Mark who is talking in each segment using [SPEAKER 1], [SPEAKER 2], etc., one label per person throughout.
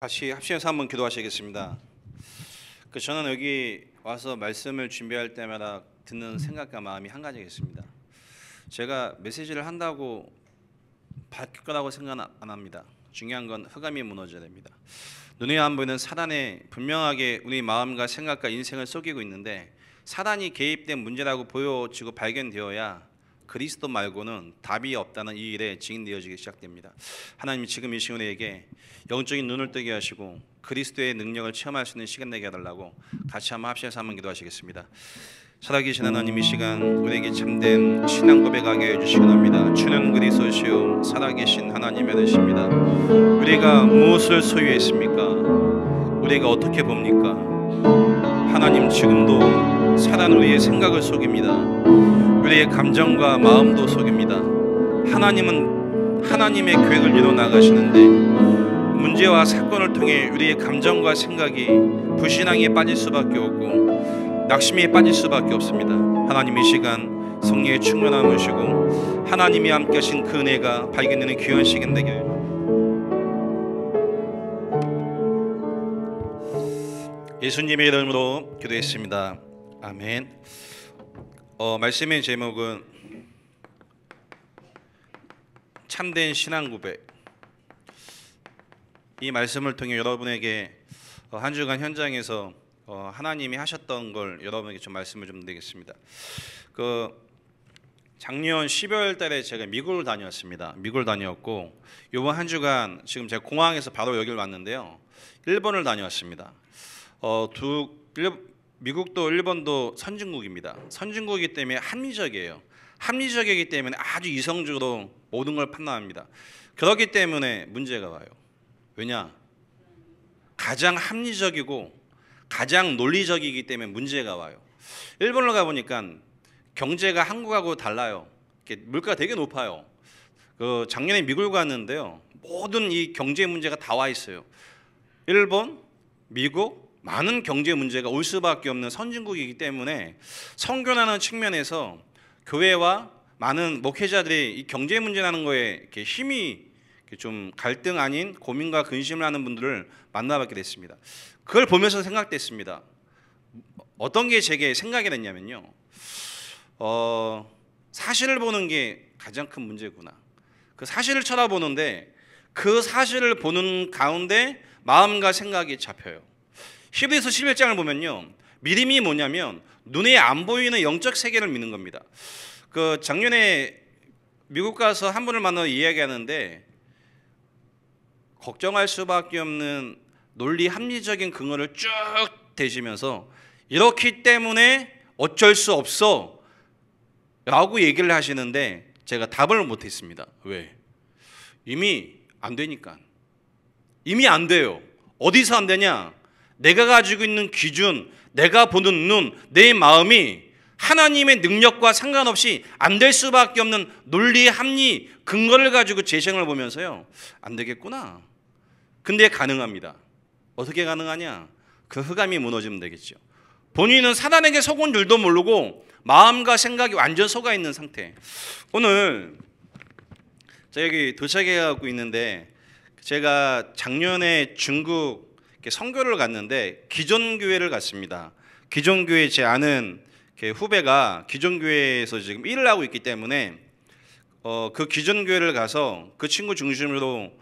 [SPEAKER 1] 같이 합심해서 한번 기도하시겠습니다. 저는 여기 와서 말씀을 준비할 때마다 드는 생각과 마음이 한 가지겠습니다. 제가 메시지를 한다고 바뀔 거라고 생각 안 합니다. 중요한 건 흑암이 무너져야 됩니다. 눈에 안 보이는 사단에 분명하게 우리 마음과 생각과 인생을 속이고 있는데, 사단이 개입된 문제라고 보여지고 발견되어야 그리스도 말고는 답이 없다는 이 일에 증인되어지기 시작됩니다. 하나님, 지금 이 시간 우리에게 영적인 눈을 뜨게 하시고 그리스도의 능력을 체험할 수 있는 시간 되게 해달라고 같이 한번 합심해서 한번 기도하시겠습니다. 살아계신 하나님, 이 시간 우리에게 참된 신앙 고백하게 해주시기 원합니다. 주는 그리스도시요 살아계신 하나님의 되십니다. 우리가 무엇을 소유했습니까? 우리가 어떻게 봅니까? 하나님, 지금도 사단 우리의 생각을 속입니다. 우리의 감정과 마음도 속입니다. 하나님은 하나님의 계획을 이루어 나가시는데, 문제와 사건을 통해 우리의 감정과 생각이 불신앙에 빠질 수밖에 없고 낙심에 빠질 수밖에 없습니다. 하나님, 이 시간 성령의 충만함을 주시고 하나님이 함께 하신 그 은혜가 발견되는 귀한 시간 되길 예수님의 이름으로 기도했습니다. 아멘. 말씀의 제목은 참된 신앙 고백. 이 말씀을 통해 여러분에게 한 주간 현장에서 하나님이 하셨던 걸 여러분에게 좀 말씀을 좀 드리겠습니다. 작년 12월 달에 제가 미국을 다녀왔습니다. 미국을 다녀왔고, 이번 한 주간 지금 제가 공항에서 바로 여기를 왔는데요, 일본을 다녀왔습니다. 미국도 일본도 선진국입니다. 선진국이기 때문에 합리적이에요. 합리적이기 때문에 아주 이성적으로 모든 걸 판단합니다. 그렇기 때문에 문제가 와요. 왜냐? 가장 합리적이고 가장 논리적이기 때문에 문제가 와요. 일본을 가보니까 경제가 한국하고 달라요. 물가가 되게 높아요. 작년에 미국을 갔는데요, 모든 이 경제 문제가 다 와 있어요. 일본, 미국, 많은 경제 문제가 올 수밖에 없는 선진국이기 때문에 선교라는 측면에서 교회와 많은 목회자들이 이 경제 문제라는 거에 이렇게 힘이 좀 갈등 아닌 고민과 근심을 하는 분들을 만나뵙게 됐습니다. 그걸 보면서 생각됐습니다. 어떤 게 제게 생각이 됐냐면요, 사실을 보는 게 가장 큰 문제구나. 그 사실을 쳐다보는데 그 사실을 보는 가운데 마음과 생각이 잡혀요. 히브리서 11장을 보면요, 믿음이 뭐냐면 눈에 안 보이는 영적 세계를 믿는 겁니다. 작년에 미국 가서 한 분을 만나서 이야기하는데, 걱정할 수밖에 없는 논리 합리적인 근거를 쭉 대시면서 이렇기 때문에 어쩔 수 없어 라고 얘기를 하시는데, 제가 답을 못했습니다. 왜? 이미 안 되니까. 이미 안 돼요. 어디서 안 되냐? 내가 가지고 있는 기준, 내가 보는 눈, 내 마음이 하나님의 능력과 상관없이 안 될 수밖에 없는 논리, 합리, 근거를 가지고 제 생을 보면서요, 안 되겠구나. 근데 가능합니다. 어떻게 가능하냐? 그 흑암이 무너지면 되겠죠. 본인은 사단에게 속은 줄도 모르고 마음과 생각이 완전 속아 있는 상태. 오늘 제가 여기 도착해가고 있는데, 제가 작년에 중국 선교를 갔는데 기존 교회를 갔습니다. 기존 교회, 제 아는 후배가 기존 교회에서 지금 일을 하고 있기 때문에 그 기존 교회를 가서 그 친구 중심으로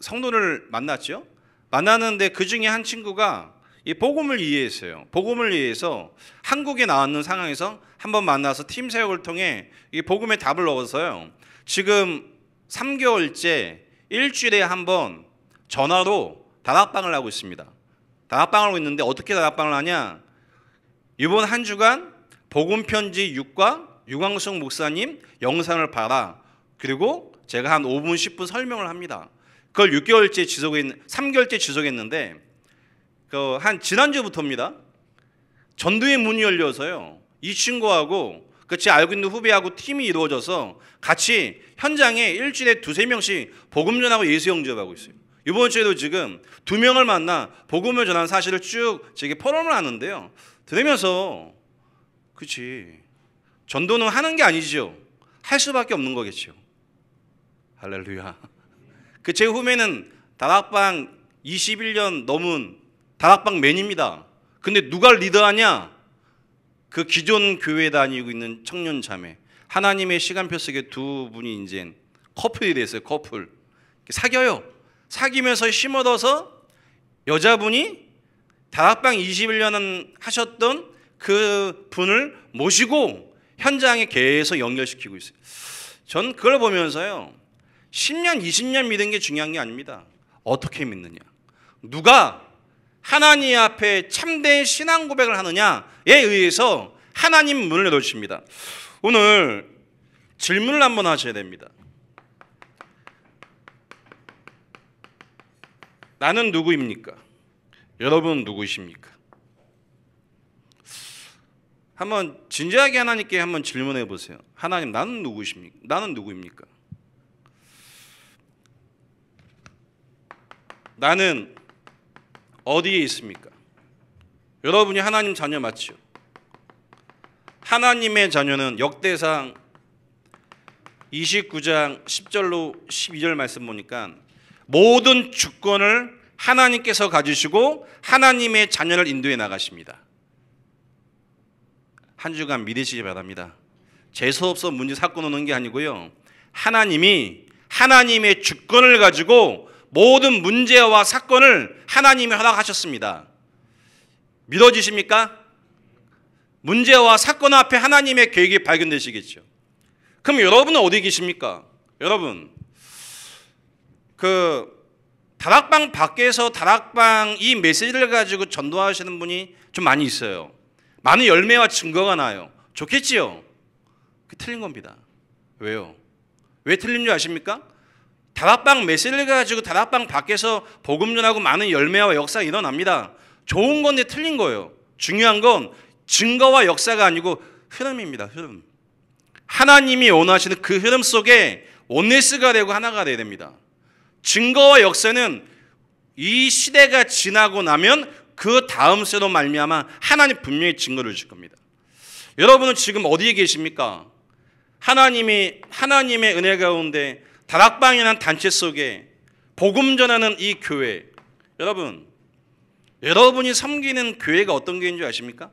[SPEAKER 1] 성도를 만났죠. 만났는데 그 중에 한 친구가 이 복음을 이해했어요. 복음을 이해해서 한국에 나왔는 상황에서 한번 만나서 팀 사역을 통해 이 복음의 답을 얻어서요, 지금 3개월째 일주일에 한 번 전화로 다락방을 하고 있습니다. 다락방을 하고 있는데 어떻게 다락방을 하냐? 이번 한 주간 복음 편지 6과 유광숙 목사님 영상을 봐라. 그리고 제가 한 5분 10분 설명을 합니다. 그걸 3개월째 지속했는데, 한 지난주부터입니다. 전도의 문이 열려서요, 이 친구하고 제 알고 있는 후배하고 팀이 이루어져서 같이 현장에 일주일에 2-3명씩 복음 전하고 예수 영접하고 있어요. 이번 주에도 지금 2명을 만나 복음을 전하는 사실을 쭉 제게 포럼을 하는데요, 들으면서 그치, 전도는 하는 게 아니죠. 할 수밖에 없는 거겠죠. 할렐루야. 그 제 후배는 다락방 21년 넘은 다락방 맨입니다. 근데 누가 리더하냐? 그 기존 교회 다니고 있는 청년 자매. 하나님의 시간표 속에 두 분이 이제 커플이 됐어요. 커플. 사겨요. 사귀면서 힘얻어서 여자분이 다락방 21년 하셨던 그 분을 모시고 현장에 계속 연결시키고 있어요. 전 그걸 보면서요, 10년, 20년 믿은 게 중요한 게 아닙니다. 어떻게 믿느냐, 누가 하나님 앞에 참된 신앙 고백을 하느냐에 의해서 하나님 문을 열어주십니다. 오늘 질문을 한번 하셔야 됩니다. 나는 누구입니까? 여러분 누구이십니까? 한번 진지하게 하나님께 한번 질문해 보세요. 하나님, 나는 누구이십니까? 나는 누구입니까? 나는 어디에 있습니까? 여러분이 하나님 자녀 맞죠? 하나님의 자녀는 역대상 29장 10절로 12절 말씀 보니까 모든 주권을 하나님께서 가지시고 하나님의 자녀를 인도해 나가십니다. 한 주간 믿으시기 바랍니다. 재수없어 문제 사건 오는 게 아니고요, 하나님이 하나님의 주권을 가지고 모든 문제와 사건을 하나님이 허락하셨습니다. 믿어지십니까? 문제와 사건 앞에 하나님의 계획이 발견되시겠죠. 그럼 여러분은 어디 계십니까? 여러분, 그 다락방 밖에서 다락방 이 메시지를 가지고 전도하시는 분이 좀 많이 있어요. 많은 열매와 증거가 나요. 좋겠지요? 그 틀린 겁니다. 왜요? 왜 틀린 줄 아십니까? 다락방 메시지를 가지고 다락방 밖에서 복음 전하고 많은 열매와 역사가 일어납니다. 좋은 건데 틀린 거예요. 중요한 건 증거와 역사가 아니고 흐름입니다. 흐름. 하나님이 원하시는 그 흐름 속에 원네스가 되고 하나가 되어야 됩니다. 증거와 역사는 이 시대가 지나고 나면 그 다음 세로 말미암아 하나님 분명히 증거를 줄 겁니다. 여러분은 지금 어디에 계십니까? 하나님의 은혜 가운데 다락방이라는 단체 속에 복음 전하는 이 교회, 여러분이 섬기는 교회가 어떤 교회인 줄 아십니까?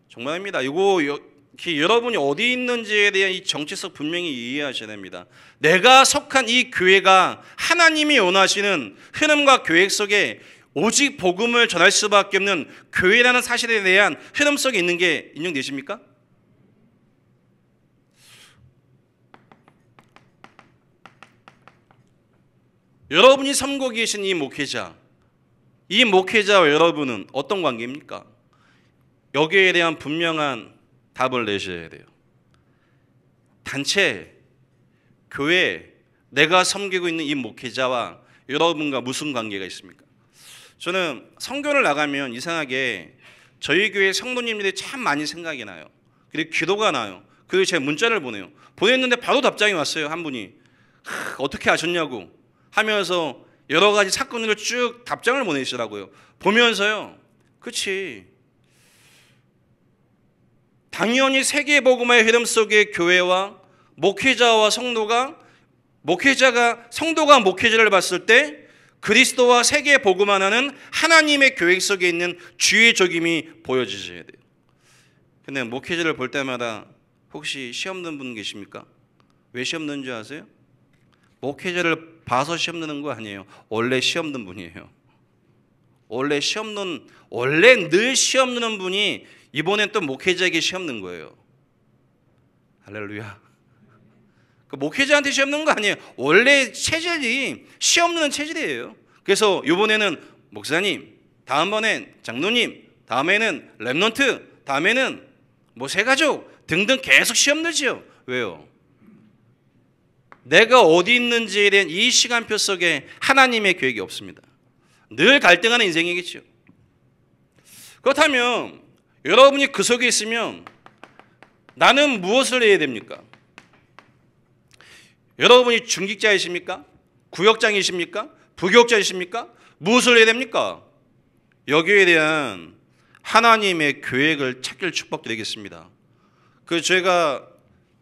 [SPEAKER 1] 정말입니다. 여러분이 어디 있는지에 대한 이 정체성 분명히 이해하셔야 됩니다. 내가 속한 이 교회가 하나님이 원하시는 흐름과 계획 속에 오직 복음을 전할 수밖에 없는 교회라는 사실에 대한 흐름 속에 있는 게 인정되십니까? 여러분이 섬기고 계신 이 목회자와 여러분은 어떤 관계입니까? 여기에 대한 분명한 답을 내셔야 돼요. 단체, 교회, 내가 섬기고 있는 이 목회자와 여러분과 무슨 관계가 있습니까? 저는 선교를 나가면 이상하게 저희 교회 성도님들이 참 많이 생각이 나요. 그리고 기도가 나요. 그리고 제가 문자를 보내요. 보냈는데 바로 답장이 왔어요. 한 분이 어떻게 아셨냐고 하면서 여러 가지 사건으로 쭉 답장을 보내시더라고요. 보면서요, 그치, 당연히 세계복음화의 흐름 속의 교회와 목회자와 성도가 목회자를 봤을 때 그리스도와 세계복음화는 하나님의 계획 속에 있는 주의 적임이 보여지셔야 돼요. 근데 목회자를 볼 때마다 혹시 시험 드는 분 계십니까? 왜 시험 드는 줄 아세요? 목회자를 봐서 시험 드는 거 아니에요. 원래 시험 든 분이에요. 원래 늘 시험 드는 분이 이번엔 또 목회자에게 시험 든 거예요. 할렐루야. 그 목회자한테 시험 든 거 아니에요. 원래 체질이 시험 드는 체질이에요. 그래서 이번에는 목사님, 다음번엔 장로님, 다음에는 랩넌트, 다음에는 새가족 등등 계속 시험 들지요. 왜요? 내가 어디 있는지에 대한 이 시간표 속에 하나님의 계획이 없습니다. 늘 갈등하는 인생이겠죠. 그렇다면 여러분이 그 속에 있으면 나는 무엇을 해야 됩니까? 여러분이 중직자이십니까? 구역장이십니까? 부교역자이십니까? 무엇을 해야 됩니까? 여기에 대한 하나님의 계획을 찾길 축복드리겠습니다. 제가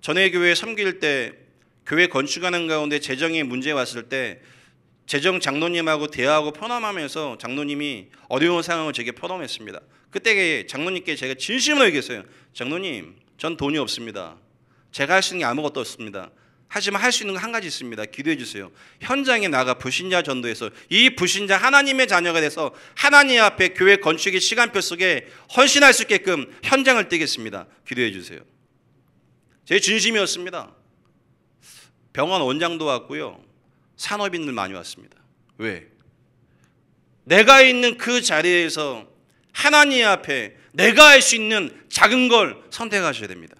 [SPEAKER 1] 전에 교회 섬길 때 교회 건축하는 가운데 재정에 문제 왔을 때 재정 장로님하고 대화하고 포럼하면서 장로님이 어려운 상황을 제게 포럼했습니다. 그때 장로님께 제가 진심으로 얘기했어요. 장로님, 전 돈이 없습니다. 제가 할 수 있는 게 아무것도 없습니다. 하지만 할 수 있는 거 한 가지 있습니다. 기도해 주세요. 현장에 나가 불신자 전도해서 이 불신자 하나님의 자녀가 돼서 하나님 앞에 교회 건축의 시간표 속에 헌신할 수 있게끔 현장을 뛰겠습니다. 기도해 주세요. 제 진심이었습니다. 병원 원장도 왔고요. 산업인들 많이 왔습니다. 왜? 내가 있는 그 자리에서 하나님 앞에 내가 할 수 있는 작은 걸 선택하셔야 됩니다.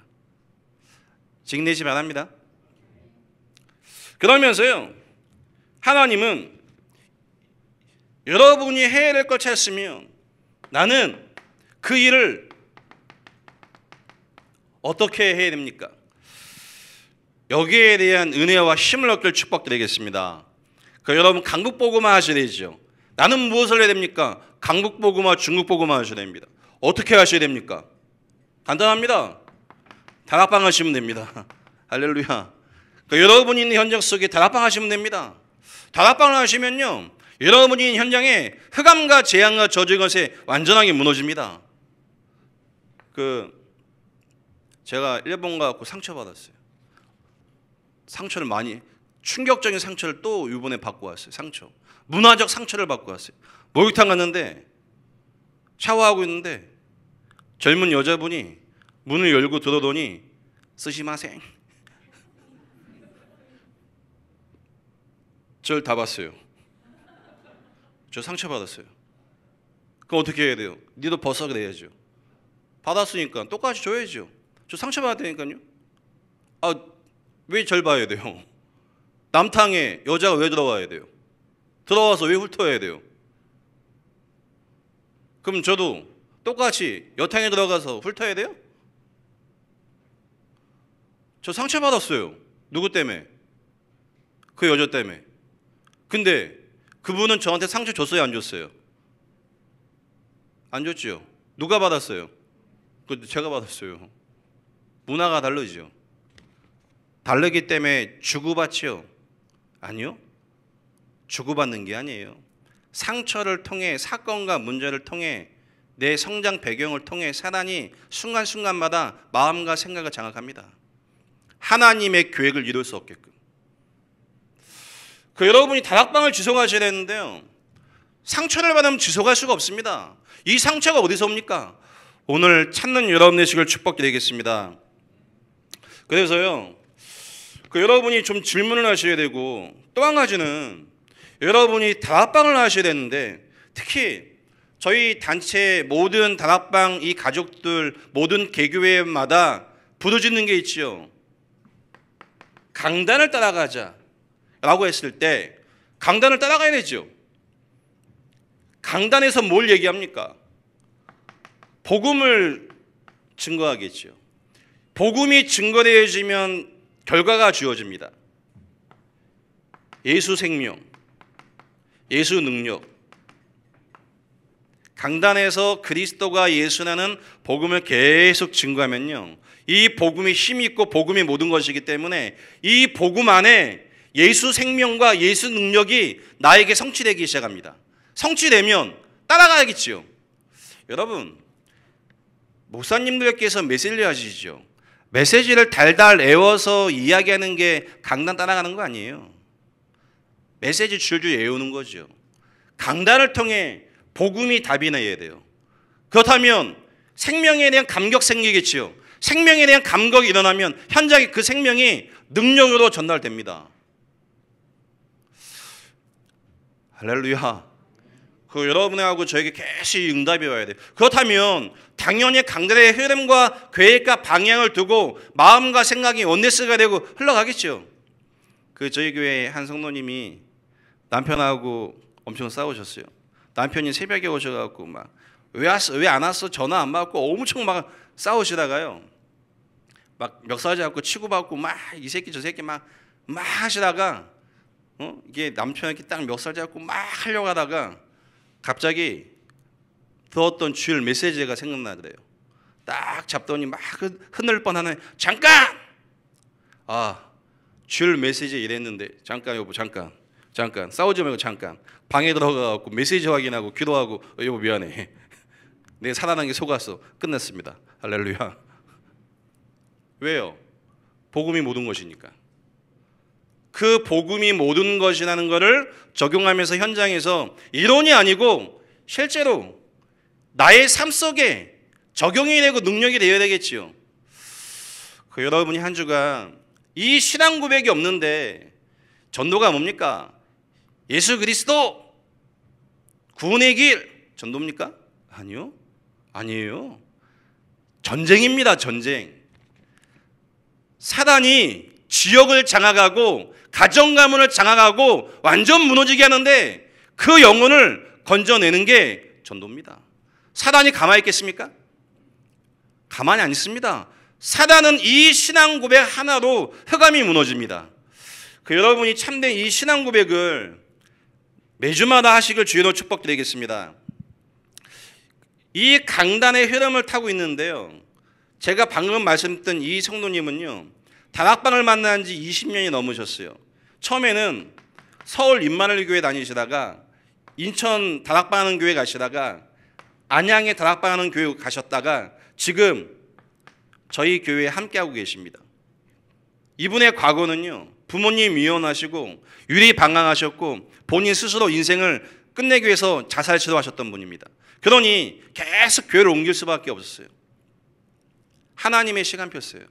[SPEAKER 1] 직내시 바랍니다. 그러면서요, 하나님은 여러분이 해야 될 걸 찾았으면 나는 그 일을 어떻게 해야 됩니까? 여기에 대한 은혜와 힘을 얻길 축복드리겠습니다. 여러분 강북보고만 하셔야 되죠. 나는 무엇을 해야 됩니까? 강북보고만, 중국보고만 하셔야 됩니다. 어떻게 하셔야 됩니까? 간단합니다. 다락방 하시면 됩니다. 할렐루야. 여러분이 있는 현장 속에 다락방 하시면 됩니다. 다락방을 하시면요, 여러분이 있는 현장에 흑암과 재앙과 저주의 것에 완전하게 무너집니다. 제가 일본 가고 상처받았어요. 상처를 많이, 충격적인 상처를 또 이번에 받고 왔어요. 상처, 문화적 상처를 받고 왔어요. 목욕탕 갔는데 샤워하고 있는데 젊은 여자분이 문을 열고 들어오더니 스시마생, 저를 다 봤어요. 저 상처받았어요. 그럼 어떻게 해야 돼요? 니도 벗어 그래야죠. 받았으니까 똑같이 줘야죠. 저 상처받았다니까요. 왜 절 봐야 돼요? 남탕에 여자가 왜 들어와야 돼요? 들어와서 왜 훑어야 돼요? 그럼 저도 똑같이 여탕에 들어가서 훑어야 돼요? 저 상처받았어요. 누구 때문에? 그 여자 때문에. 근데 그분은 저한테 상처 줬어요, 안 줬어요? 안 줬지요. 누가 받았어요? 제가 받았어요. 문화가 다르죠. 다르기 때문에 주고받지요? 아니요. 주고받는 게 아니에요. 상처를 통해, 사건과 문제를 통해, 내 성장 배경을 통해 사단이 순간순간마다 마음과 생각을 장악합니다. 하나님의 계획을 이룰 수 없게끔. 여러분이 다락방을 지속하셔야 되는데요, 상처를 받으면 지속할 수가 없습니다. 이 상처가 어디서 옵니까? 오늘 찾는 여러분 되시길 축복드리겠습니다. 그래서요, 여러분이 좀 질문을 하셔야 되고, 또 한 가지는 여러분이 다락방을 하셔야 되는데, 특히 저희 단체 모든 다락방 이 가족들 모든 개교회마다 부르짖는 게 있지요. 강단을 따라가자 라고 했을 때 강단을 따라가야 되죠. 강단에서 뭘 얘기합니까? 복음을 증거하겠죠. 복음이 증거되어지면 결과가 주어집니다. 예수 생명, 예수 능력. 강단에서 그리스도가 예수라는 복음을 계속 증거하면요, 이 복음이 힘이 있고 복음이 모든 것이기 때문에 이 복음 안에 예수 생명과 예수 능력이 나에게 성취되기 시작합니다. 성취되면 따라가야겠지요. 여러분, 목사님들께서 메시지를 하시죠. 메시지를 달달 외워서 이야기하는 게 강단 따라가는 거 아니에요. 메시지 줄줄 외우는 거죠. 강단을 통해 복음이 답이 나야 돼요. 그렇다면 생명에 대한 감격 생기겠지요. 생명에 대한 감격이 일어나면 현장에 그 생명이 능력으로 전달됩니다. 할렐루야. 여러분하고 저에게 계속 응답이 와야 돼요. 그렇다면 당연히 강단의 흐름과 계획과 방향을 두고 마음과 생각이 원네스가 되고 흘러가겠죠. 저희 교회 한 성도님이 남편하고 엄청 싸우셨어요. 남편이 새벽에 오셔갖고 막 왜 안 왔어? 전화 안 받고 엄청 막 싸우시다가요, 막 멱살 잡고 치고받고 막 이 새끼 저 새끼 막 하시다가 이게 남편에게 딱 멱살 잡고 막 하려고 하다가 갑자기 들었던 주일 메시지가 생각나 그래요. 딱 잡더니 막 흔들 뻔하네. 잠깐! 주일 메시지 이랬는데, 잠깐 여보 잠깐. 잠깐 싸우지 말고 잠깐 방에 들어가고 메시지 확인하고 기도하고 여보 미안해. 내가 살아난 게 속았어. 끝냈습니다. 할렐루야. 왜요? 복음이 모든 것이니까. 그 복음이 모든 것이라는 것을 적용하면서 현장에서 이론이 아니고 실제로 나의 삶 속에 적용이 되고 능력이 되어야 되겠지요. 여러분이 한 주간 이 신앙 고백이 없는데 전도가 뭡니까? 예수 그리스도 구원의 길 전도입니까? 아니요. 아니에요. 전쟁입니다. 전쟁. 사단이 지역을 장악하고 가정 가문을 장악하고 완전 무너지게 하는데 그 영혼을 건져내는 게 전도입니다. 사단이 가만히 있겠습니까? 가만히 안 있습니다. 사단은 이 신앙 고백 하나로 흑암이 무너집니다. 여러분이 참된 이 신앙 고백을 매주마다 하시길 주의로 축복드리겠습니다. 이 강단의 흐름을 타고 있는데요. 제가 방금 말씀드린 이 성도님은요. 다락방을 만난 지 20년이 넘으셨어요. 처음에는 서울 임마누엘 교회 다니시다가 인천 다락방 하는 교회 가시다가 안양에 다락방 하는 교회 가셨다가 지금 저희 교회에 함께하고 계십니다. 이분의 과거는요. 부모님 이혼하시고 유리방황하셨고 본인 스스로 인생을 끝내기 위해서 자살 시도하셨던 분입니다. 그러니 계속 교회를 옮길 수밖에 없었어요. 하나님의 시간표였어요.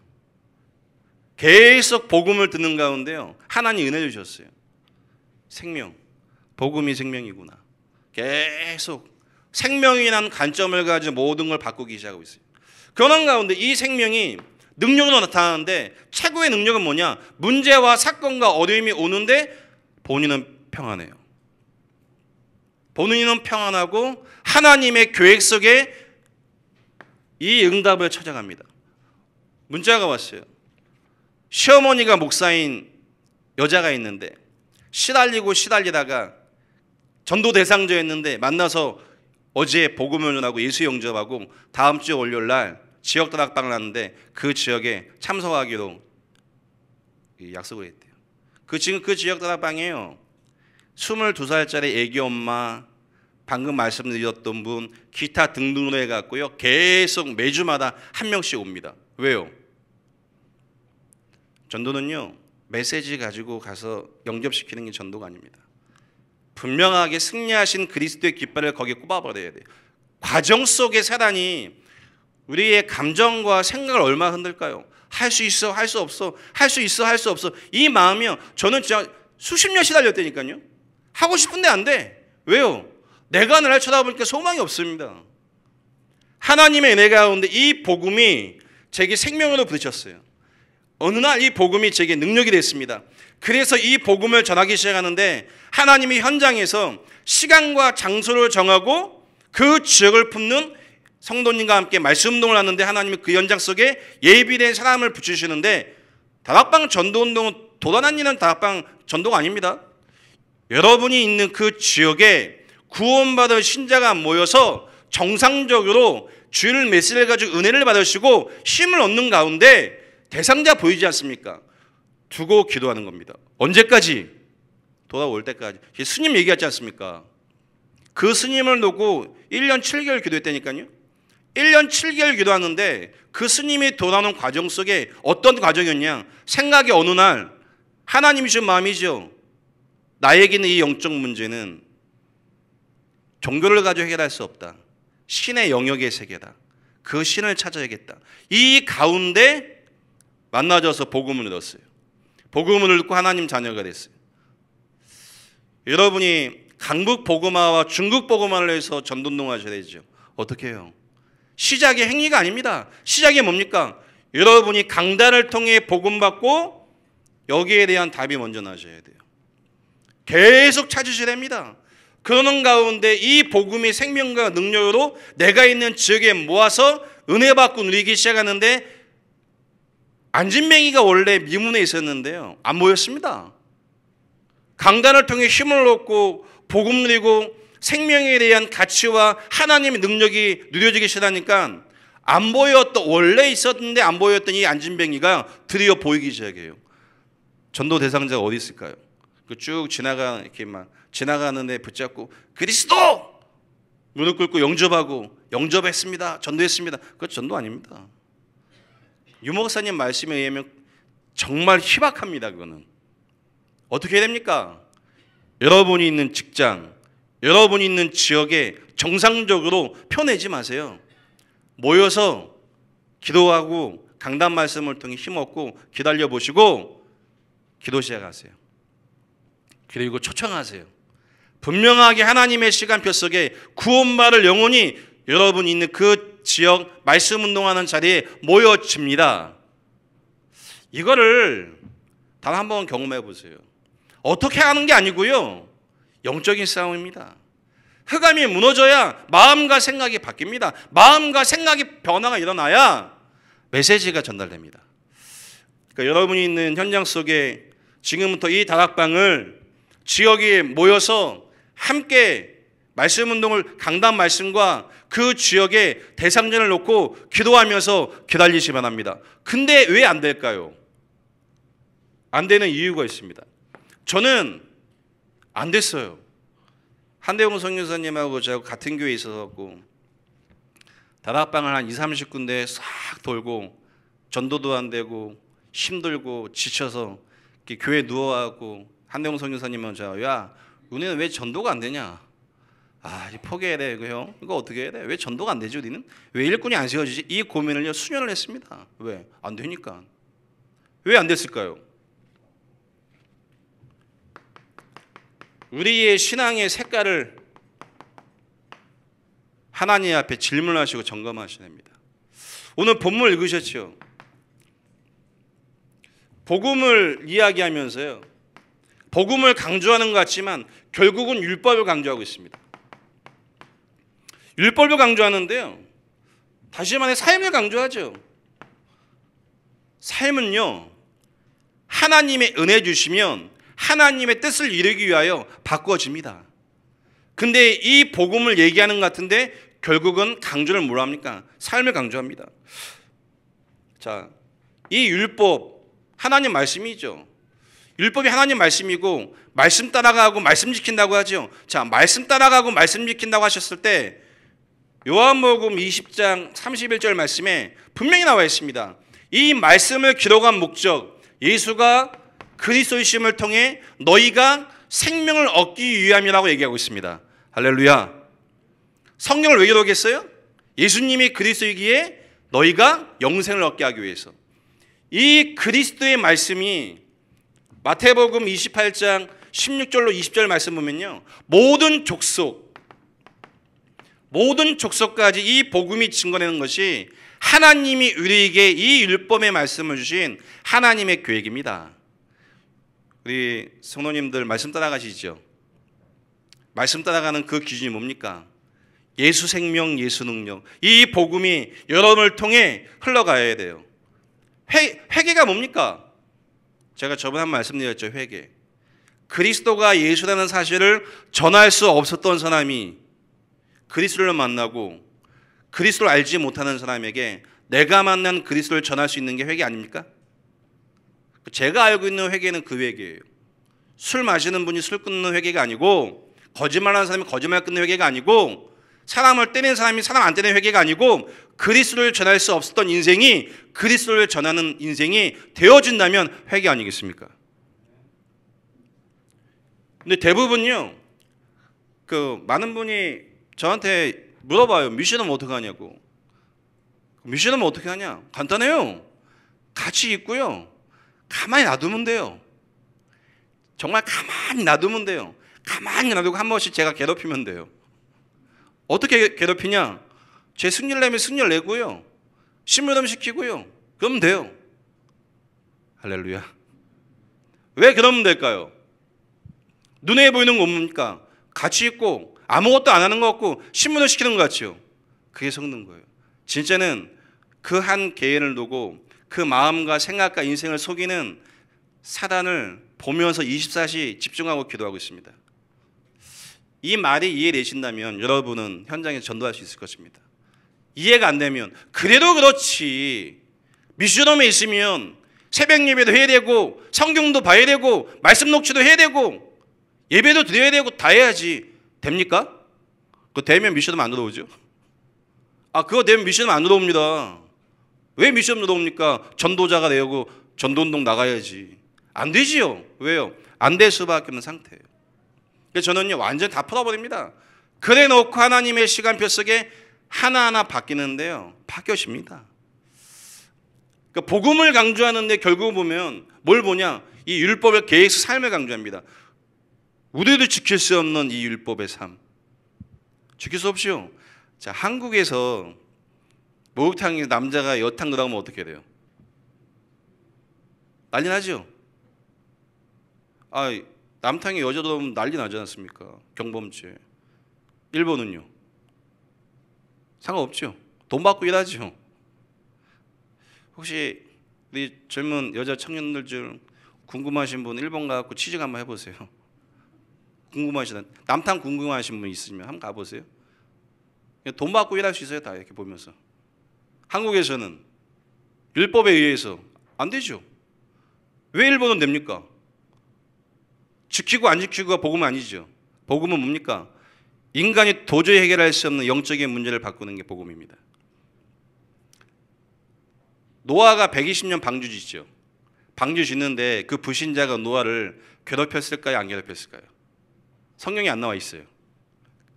[SPEAKER 1] 계속 복음을 듣는 가운데요. 하나님 은혜 주셨어요. 생명, 복음이 생명이구나. 계속 생명이라는 관점을 가지고 모든 걸 바꾸기 시작하고 있어요. 그런 가운데 이 생명이 능력으로 나타나는데 최고의 능력은 뭐냐? 문제와 사건과 어려움이 오는데 본인은 평안해요. 본인은 평안하고 하나님의 계획 속에 이 응답을 찾아갑니다. 문자가 왔어요. 시어머니가 목사인 여자가 있는데 시달리다가 전도 대상자였는데 만나서 어제 복음을 전하고 예수 영접하고 다음 주 월요일 날 지역 다락방을 하는데 그 지역에 참석하기로 약속을 했대요. 지금 그 지역 다락방이에요. 22살짜리 애기 엄마, 방금 말씀드렸던 분, 기타 등등으로 해갖고요. 계속 매주마다 한 명씩 옵니다. 왜요? 전도는요. 메시지 가지고 가서 영접시키는 게 전도가 아닙니다. 분명하게 승리하신 그리스도의 깃발을 거기에 꼽아버려야 돼요. 과정 속에 사단이 우리의 감정과 생각을 얼마나 흔들까요? 할 수 있어, 할 수 없어, 할 수 있어, 할 수 없어. 이 마음이요. 저는 진짜 수십 년 시달렸다니까요. 하고 싶은데 안 돼. 왜요? 내가 나를 쳐다보니까 소망이 없습니다. 하나님의 은혜 가운데 이 복음이 제게 생명으로 부딪혔어요. 어느 날 이 복음이 제게 능력이 됐습니다. 그래서 이 복음을 전하기 시작하는데 하나님이 현장에서 시간과 장소를 정하고 그 지역을 품는 성도님과 함께 말씀 운동을 하는데 하나님이 그 현장 속에 예비된 사람을 붙이시는데 다락방 전도운동은 돌아다니는 다락방 전도가 아닙니다. 여러분이 있는 그 지역에 구원받을 신자가 모여서 정상적으로 주일 메시지를 가지고 은혜를 받으시고 힘을 얻는 가운데 대상자 보이지 않습니까? 두고 기도하는 겁니다. 언제까지? 돌아올 때까지. 스님 얘기하지 않습니까? 그 스님을 놓고 1년 7개월 기도했다니까요. 1년 7개월 기도하는데 그 스님이 돌아오는 과정 속에 어떤 과정이었냐? 생각이 어느 날 하나님이 주신 마음이죠. 나에게는 이 영적 문제는 종교를 가지고 해결할 수 없다. 신의 영역의 세계다. 그 신을 찾아야겠다. 이 가운데 만나져서 복음을 얻었어요. 복음을 듣고 하나님 자녀가 됐어요. 여러분이 강북 복음화와 중국 복음화를 해서 전도운동 하셔야 되죠. 어떻게 해요? 시작이 행위가 아닙니다. 시작이 뭡니까? 여러분이 강단을 통해 복음받고 여기에 대한 답이 먼저 나셔야 돼요. 계속 찾으셔야 됩니다. 그러는 가운데 이 복음이 생명과 능력으로 내가 있는 지역에 모아서 은혜 받고 누리기 시작하는데 안진뱅이가 원래 미문에 있었는데요. 안 모였습니다. 강단을 통해 힘을 얻고 복음 누리고 생명에 대한 가치와 하나님의 능력이 누려지기 시작하니까 안 보였던 원래 있었는데 안 보였던 이 안진뱅이가 드디어 보이기 시작해요. 전도 대상자가 어디 있을까요? 그 쭉 이렇게 막 지나가는데 붙잡고 그리스도! 무릎 꿇고 영접하고 영접했습니다. 전도했습니다. 그거 전도 아닙니다. 유 목사님 말씀에 의하면 정말 희박합니다. 그거는 어떻게 해야 됩니까? 여러분이 있는 직장, 여러분이 있는 지역에 정상적으로 펴내지 마세요. 모여서 기도하고 강단 말씀을 통해 힘없고 기다려 보시고 기도 시작하세요. 그리고 초청하세요. 분명하게 하나님의 시간표 속에 구원받을 영혼이 여러분 있는 그 지역 말씀 운동하는 자리에 모여집니다. 이거를 단 한 번 경험해 보세요. 어떻게 하는 게 아니고요. 영적인 싸움입니다. 흑암이 무너져야 마음과 생각이 바뀝니다. 마음과 생각의 변화가 일어나야 메시지가 전달됩니다. 그러니까 여러분이 있는 현장 속에 지금부터 이 다락방을 지역에 모여서 함께 말씀 운동을 강단 말씀과 그 지역에 대상전을 놓고 기도하면서 기다리시 바랍니다. 근데 왜 안 될까요? 안 되는 이유가 있습니다. 저는 안 됐어요. 한대웅 선교사님하고 저하고 같은 교회에 있어서 다락방을 한 20-30군데 싹 돌고 전도도 안 되고 힘들고 지쳐서 교회에 누워하고 한대웅 선교사님은 야 우리는 왜 전도가 안 되냐? 포기해야 돼 이거 형. 이거 어떻게 해야 돼? 왜 전도가 안 되지 우리는? 왜 일꾼이 안 세워지지? 이 고민을 수년을 했습니다. 왜? 안 되니까. 왜 안 됐을까요? 우리의 신앙의 색깔을 하나님 앞에 질문하시고 점검하셔야 됩니다. 오늘 본문 읽으셨죠? 복음을 이야기하면서요. 복음을 강조하는 것 같지만 결국은 율법을 강조하고 있습니다. 율법을 강조하는데요. 다시 말해 삶을 강조하죠. 삶은요. 하나님의 은혜 주시면 하나님의 뜻을 이루기 위하여 바꿔집니다. 근데 이 복음을 얘기하는 것 같은데 결국은 강조를 뭐라 합니까? 삶을 강조합니다. 자, 이 율법 하나님 말씀이죠. 율법이 하나님 말씀이고 말씀 따라가고 말씀 지킨다고 하죠. 자, 말씀 따라가고 말씀 지킨다고 하셨을 때 요한복음 20장 31절 말씀에 분명히 나와 있습니다. 이 말씀을 기록한 목적, 예수가 그리스도이심을 통해 너희가 생명을 얻기 위함이라고 얘기하고 있습니다. 할렐루야. 성경을 왜 기록했어요? 예수님이 그리스도이기에 너희가 영생을 얻게 하기 위해서. 이 그리스도의 말씀이 마태복음 28장 16절로 20절 말씀 보면요. 모든 족속까지 이 복음이 증거내는 것이 하나님이 우리에게 이 율법의 말씀을 주신 하나님의 계획입니다. 우리 성도님들 말씀 따라가시죠. 말씀 따라가는 그 기준이 뭡니까? 예수 생명, 예수 능력. 이 복음이 여러분을 통해 흘러가야 돼요. 회개가 뭡니까? 제가 저번에 한 말씀드렸죠. 회개. 그리스도가 예수라는 사실을 전할 수 없었던 사람이 그리스도를 만나고 그리스도를 알지 못하는 사람에게 내가 만난 그리스도를 전할 수 있는 게 회개 아닙니까? 제가 알고 있는 회개는 그 회개예요. 술 마시는 분이 술 끊는 회개가 아니고, 거짓말하는 사람이 거짓말 끊는 회개가 아니고, 사람을 때리는 사람이 사람 안 때리는 회개가 아니고, 그리스도를 전할 수 없었던 인생이 그리스도를 전하는 인생이 되어진다면 회개 아니겠습니까? 근데 대부분요, 많은 분이 저한테 물어봐요. 미션은 어떻게 하냐고. 미션은 어떻게 하냐? 간단해요. 같이 있고요. 가만히 놔두면 돼요. 정말 가만히 놔두면 돼요. 가만히 놔두고 한 번씩 제가 괴롭히면 돼요. 어떻게 괴롭히냐? 제 승리를 내면 승리를 내고요. 심부름 시키고요. 그러면 돼요. 할렐루야. 왜 그러면 될까요? 눈에 보이는 거 뭡니까? 같이 있고 아무것도 안 하는 것 같고 심부름 시키는 것 같죠. 그게 속는 거예요. 진짜는 그 한 개인을 두고 그 마음과 생각과 인생을 속이는 사단을 보면서 24시 집중하고 기도하고 있습니다. 이 말이 이해되신다면 여러분은 현장에서 전도할 수 있을 것입니다. 이해가 안 되면 그래도 그렇지, 미션홈에 있으면 새벽 예배도 해야 되고 성경도 봐야 되고 말씀 녹취도 해야 되고 예배도 드려야 되고 다 해야지 됩니까? 그거 되면 미션은 안 들어오죠. 그거 되면 미션은 안 들어옵니다. 왜 미션 들어옵니까? 전도자가 되고 전도운동 나가야지. 안 되지요. 왜요? 안 될 수밖에 없는 상태예요. 그래서 저는요 완전 다 풀어버립니다. 그래 놓고 하나님의 시간표 속에 하나하나 바뀌는데요. 바뀌어집니다. 그러니까 복음을 강조하는데 결국 보면 뭘 보냐? 이 율법의 계획 삶을 강조합니다. 우리도 지킬 수 없는 이 율법의 삶. 지킬 수 없이요. 자, 한국에서 목욕탕에 남자가 여탕 들어가면 어떻게 돼요? 난리 나죠? 남탕에 여자 들어오면 난리 나지 않습니까? 경범죄. 일본은요? 상관없죠. 돈 받고 일하죠. 혹시 우리 젊은 여자 청년들 중 궁금하신 분 일본 가서 취직 한번 해보세요. 궁금하시다. 남탕 궁금하신 분 있으면 한번 가보세요. 돈 받고 일할 수 있어요. 다 이렇게 보면서. 한국에서는 율법에 의해서 안 되죠. 왜 일본은 됩니까? 지키고 안 지키고가 복음은 아니죠. 복음은 뭡니까? 인간이 도저히 해결할 수 없는 영적인 문제를 바꾸는 게 복음입니다. 노아가 120년 방주 짓죠. 방주 짓는데 그 불신자가 노아를 괴롭혔을까요? 안 괴롭혔을까요? 성경에 안 나와 있어요.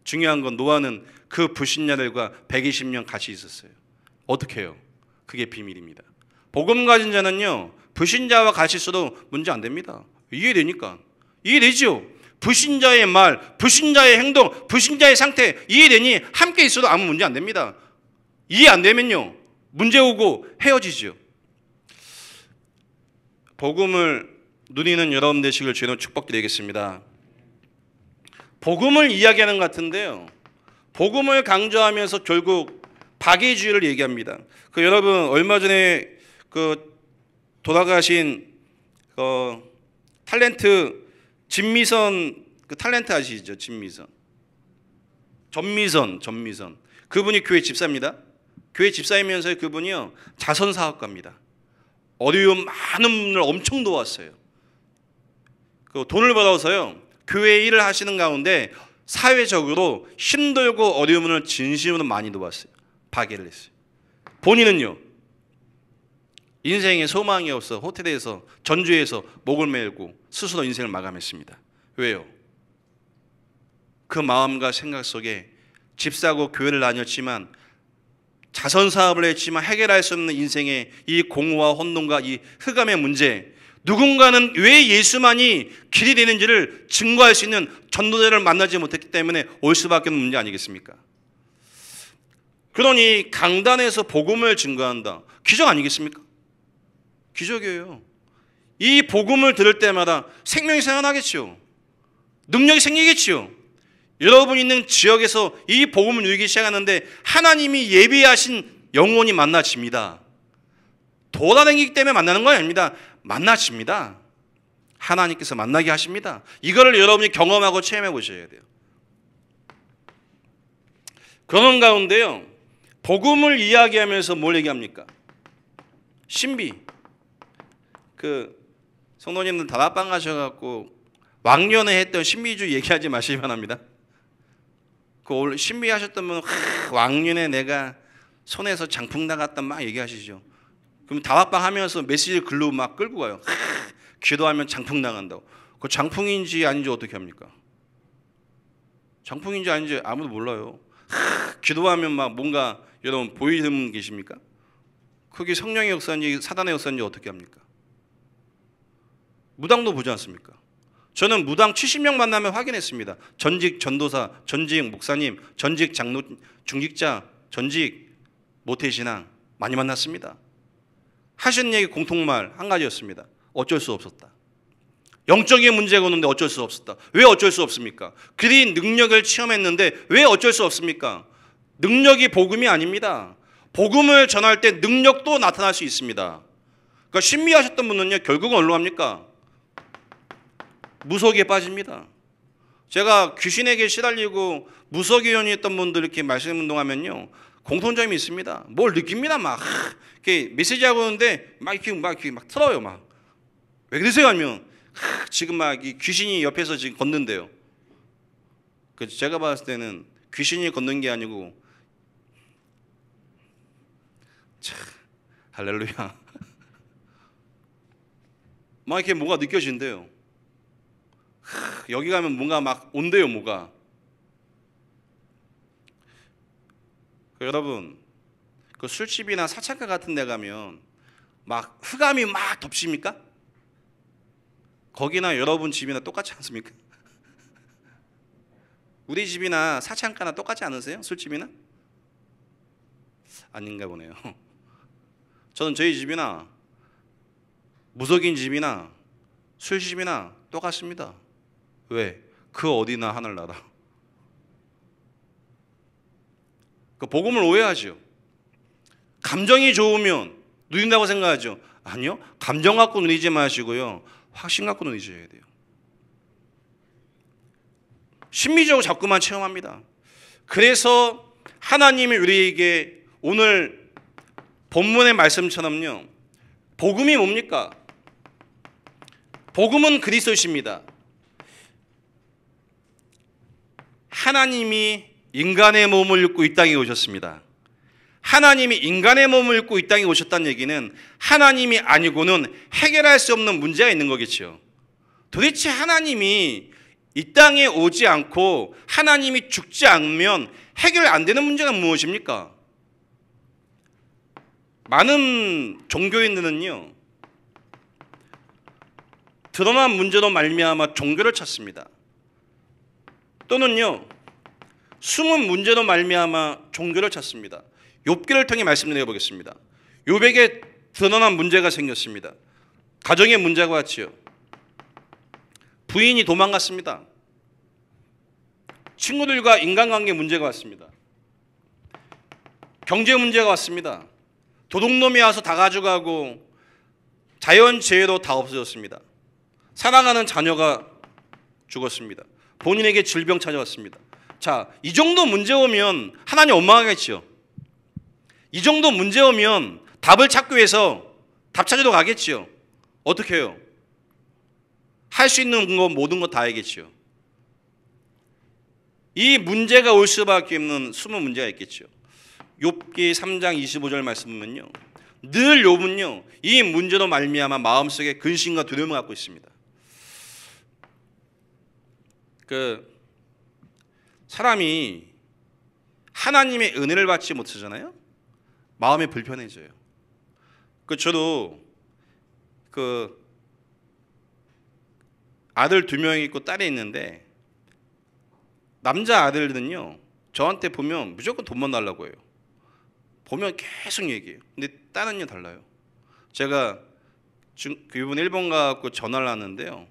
[SPEAKER 1] 중요한 건 노아는 그 불신자들과 120년 같이 있었어요. 어떻게 해요? 그게 비밀입니다. 복음 가진 자는요 불신자와 같이 있어도 문제 안 됩니다. 이해되니까. 이해되죠? 불신자의 말, 불신자의 행동, 불신자의 상태 이해되니 함께 있어도 아무 문제 안 됩니다. 이해 안 되면요 문제 오고 헤어지죠. 복음을 누리는 여러분 되시길 주의 축복드리겠습니다. 복음을 이야기하는 것 같은데요. 복음을 강조하면서 결국 박애주의를 얘기합니다. 여러분 얼마 전에 돌아가신 탤런트 진미선 탤런트 아시죠? 진미선. 전미선. 그분이 교회 집사입니다. 교회 집사이면서 그분이요 자선 사업가입니다. 어려움 많은 분을 엄청 도왔어요. 돈을 벌어서요 교회 일을 하시는 가운데 사회적으로 힘들고 어려움을 진심으로 많이 도왔어요. 박애를 했어요. 본인은요 인생에 소망이 없어 호텔에서 전주에서 목을 메고 스스로 인생을 마감했습니다. 왜요? 그 마음과 생각 속에 집사고 교회를 다녔지만 자선사업을 했지만 해결할 수 없는 인생의 이 공허와 혼돈과 이 흑암의 문제, 누군가는 왜 예수만이 길이 되는지를 증거할 수 있는 전도자를 만나지 못했기 때문에 올 수밖에 없는 문제 아니겠습니까? 그러니 강단에서 복음을 증거한다. 기적 아니겠습니까? 기적이에요. 이 복음을 들을 때마다 생명이 생겨나겠죠. 능력이 생기겠죠. 여러분 있는 지역에서 이 복음을 누리기 시작하는데 하나님이 예비하신 영혼이 만나집니다. 돌아다니기 때문에 만나는 건 아닙니다. 만나집니다. 하나님께서 만나게 하십니다. 이거를 여러분이 경험하고 체험해 보셔야 돼요. 그런 가운데요 복음을 이야기하면서 뭘 얘기합니까? 신비. 성도님들 다락방 가셔갖고 왕년에 했던 신비주의 얘기하지 마시면 합니다. 오늘 신비하셨던 분 왕년에 내가 손에서 장풍 나갔다 막 얘기하시죠. 그럼 다락방 하면서 메시지를 글로 막 끌고 가요. 기도하면 장풍 나간다고. 그 장풍인지 아닌지 어떻게 합니까? 장풍인지 아닌지 아무도 몰라요. 기도하면 막 뭔가 여러분 보이는 분 계십니까? 그게 성령의 역사인지 사단의 역사인지 어떻게 합니까? 무당도 보지 않습니까? 저는 무당 70명 만나면 확인했습니다. 전직 전도사, 전직 목사님, 전직 장로, 중직자, 전직 모태신앙 많이 만났습니다. 하신 얘기 공통말 한 가지였습니다. 어쩔 수 없었다. 영적인 문제가 오는데 어쩔 수 없었다. 왜 어쩔 수 없습니까? 그리 능력을 체험했는데 왜 어쩔 수 없습니까? 능력이 복음이 아닙니다. 복음을 전할 때 능력도 나타날 수 있습니다. 그러니까 신비하셨던 분은요 결국은 어디로 갑니까? 무속에 빠집니다. 제가 귀신에게 시달리고 무속의원이었던 분들 이렇게 말씀 운동하면요 공통점이 있습니다. 뭘 느낍니다. 막 이렇게 메시지하고 오는데 막 이렇게 막 틀어요. 막 왜 그러세요? 하면 지금 막 이 귀신이 옆에서 지금 걷는데요. 그 제가 봤을 때는 귀신이 걷는 게 아니고 참 할렐루야. 막 이렇게 뭐가 느껴진대요. 여기 가면 뭔가 막 온대요. 뭐가. 여러분 그 술집이나 사창가 같은 데 가면 막 흑암이 막 덮십니까? 거기나 여러분 집이나 똑같지 않습니까? 우리 집이나 사창가나 똑같지 않으세요? 술집이나? 아닌가 보네요. 저는 저희 집이나 무속인 집이나 술집이나 똑같습니다. 왜? 그 어디나 하늘나라. 그 복음을 오해하죠. 감정이 좋으면 누린다고 생각하죠. 아니요. 감정 갖고 누리지 마시고요. 확신 갖고 누리셔야 돼요. 심리적으로 자꾸만 체험합니다. 그래서 하나님이 우리에게 오늘 본문의 말씀처럼요. 복음이 뭡니까? 복음은 그리스도이십니다. 하나님이 인간의 몸을 입고 이 땅에 오셨습니다. 하나님이 인간의 몸을 입고 이 땅에 오셨다는 얘기는 하나님이 아니고는 해결할 수 없는 문제가 있는 거겠죠. 도대체 하나님이 이 땅에 오지 않고 하나님이 죽지 않으면 해결 안 되는 문제가 무엇입니까? 많은 종교인들은요, 드러난 문제로 말미암아 종교를 찾습니다. 또는요, 숨은 문제로 말미암아 종교를 찾습니다. 욥기를 통해 말씀드려 보겠습니다. 욥에게 드러난 문제가 생겼습니다. 가정의 문제가 왔지요. 부인이 도망갔습니다. 친구들과 인간관계 문제가 왔습니다. 경제 문제가 왔습니다. 도둑놈이 와서 다 가져가고 자연재해로 다 없어졌습니다. 사랑하는 자녀가 죽었습니다. 본인에게 질병 찾아왔습니다. 자, 이 정도 문제 오면 하나님 원망하겠죠. 이 정도 문제 오면 답을 찾기 위해서 답 찾으러 가겠지요. 어떻게 해요? 할 수 있는 거 모든 거 다 해야겠죠. 이 문제가 올 수밖에 없는 숨은 문제가 있겠죠. 욥기 3장 25절 말씀 보면요, 늘 욥은요 이 문제로 말미암아 마음속에 근심과 두려움을 갖고 있습니다. 그 사람이 하나님의 은혜를 받지 못하잖아요. 마음이 불편해져요. 저도 아들 2명 있고 딸이 있는데 남자 아들은요 저한테 보면 무조건 돈만 달라고 해요. 보면 계속 얘기해요. 근데 딸은요 달라요. 제가 이번 일본 가고 전화를 하는데요,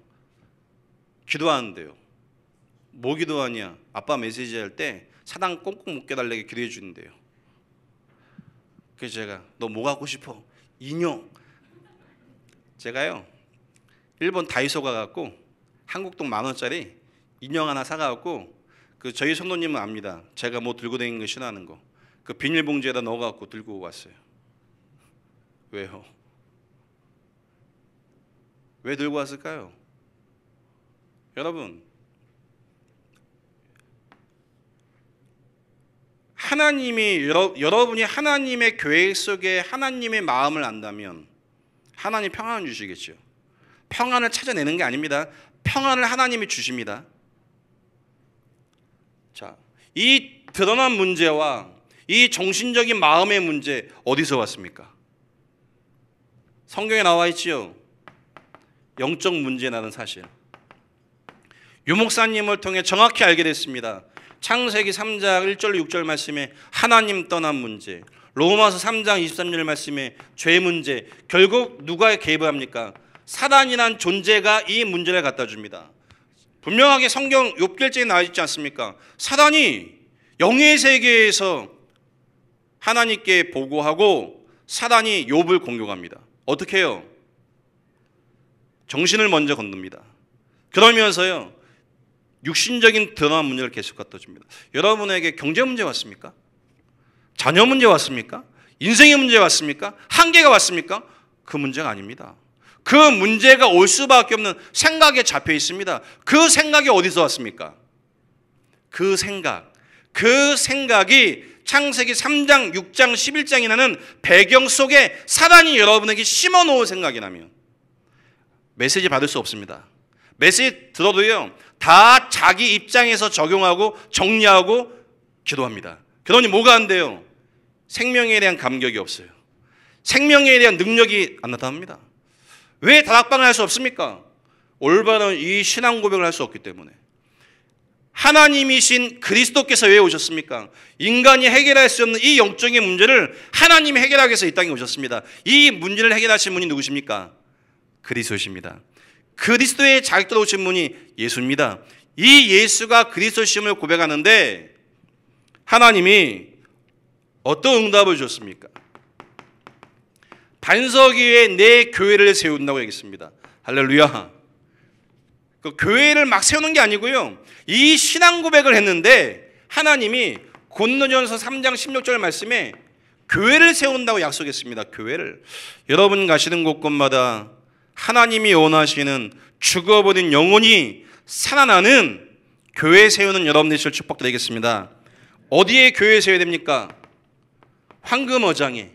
[SPEAKER 1] 기도하는데요. 뭐 기도하냐? 아빠 메시지 할 때 사당 꽁꽁 묶여달라고 기도해 주는데요. 그래서 제가 너 뭐 갖고 싶어? 인형. 제가요 일본 다이소 가갖고 한국돈 10,000원짜리 인형 하나 사가갖고 저희 성도님은 압니다. 제가 뭐 들고 다니는 거 싫어하는 거. 비닐봉지에다 넣어갖고 들고 왔어요. 왜요? 왜 들고 왔을까요? 여러분, 여러분이 하나님의 계획 속에 하나님의 마음을 안다면 하나님 평안을 주시겠죠. 평안을 찾아내는 게 아닙니다. 평안을 하나님이 주십니다. 자, 이 드러난 문제와 이 정신적인 마음의 문제 어디서 왔습니까? 성경에 나와 있지요. 영적 문제라는 사실. 유 목사님을 통해 정확히 알게 됐습니다. 창세기 3장 1절 6절 말씀에 하나님 떠난 문제, 로마서 3장 23절 말씀에 죄 문제, 결국 누가 개입을 합니까? 사단이란 존재가 이 문제를 갖다 줍니다. 분명하게 성경 욥기일지에 나와 있지 않습니까? 사단이 영의 세계에서 하나님께 보고하고 사단이 욥을 공격합니다. 어떻게 해요? 정신을 먼저 건듭니다. 그러면서요 육신적인 드러난 문제를 계속 갖다 줍니다. 여러분에게 경제 문제 왔습니까? 자녀 문제 왔습니까? 인생의 문제 왔습니까? 한계가 왔습니까? 그 문제가 아닙니다. 그 문제가 올 수밖에 없는 생각에 잡혀 있습니다. 그 생각이 어디서 왔습니까? 그 생각이 창세기 3장, 6장, 11장이라는 배경 속에 사단이 여러분에게 심어놓은 생각이라면 메시지 받을 수 없습니다. 메시지 들어도요, 다 자기 입장에서 적용하고 정리하고 기도합니다. 그러니 뭐가 안 돼요? 생명에 대한 감격이 없어요. 생명에 대한 능력이 안 나타납니다. 왜 다락방을 할 수 없습니까? 올바른 이 신앙 고백을 할 수 없기 때문에. 하나님이신 그리스도께서 왜 오셨습니까? 인간이 해결할 수 없는 이 영적인 문제를 하나님이 해결하기 위해서 이 땅에 오셨습니다. 이 문제를 해결하신 분이 누구십니까? 그리스도십니다. 그리스도의 자격으로 오신 분이 예수입니다. 이 예수가 그리스도심을 고백하는데 하나님이 어떤 응답을 주셨습니까? 반석 위에 내 교회를 세운다고 얘기했습니다. 할렐루야. 그 교회를 막 세우는 게 아니고요, 이 신앙 고백을 했는데 하나님이 고린도전서 3장 16절 말씀에 교회를 세운다고 약속했습니다. 교회를. 여러분 가시는 곳곳마다 하나님이 원하시는 죽어버린 영혼이 살아나는 교회 세우는 여러분 되실 축복드리겠습니다. 어디에 교회 세워야 됩니까? 황금어장에.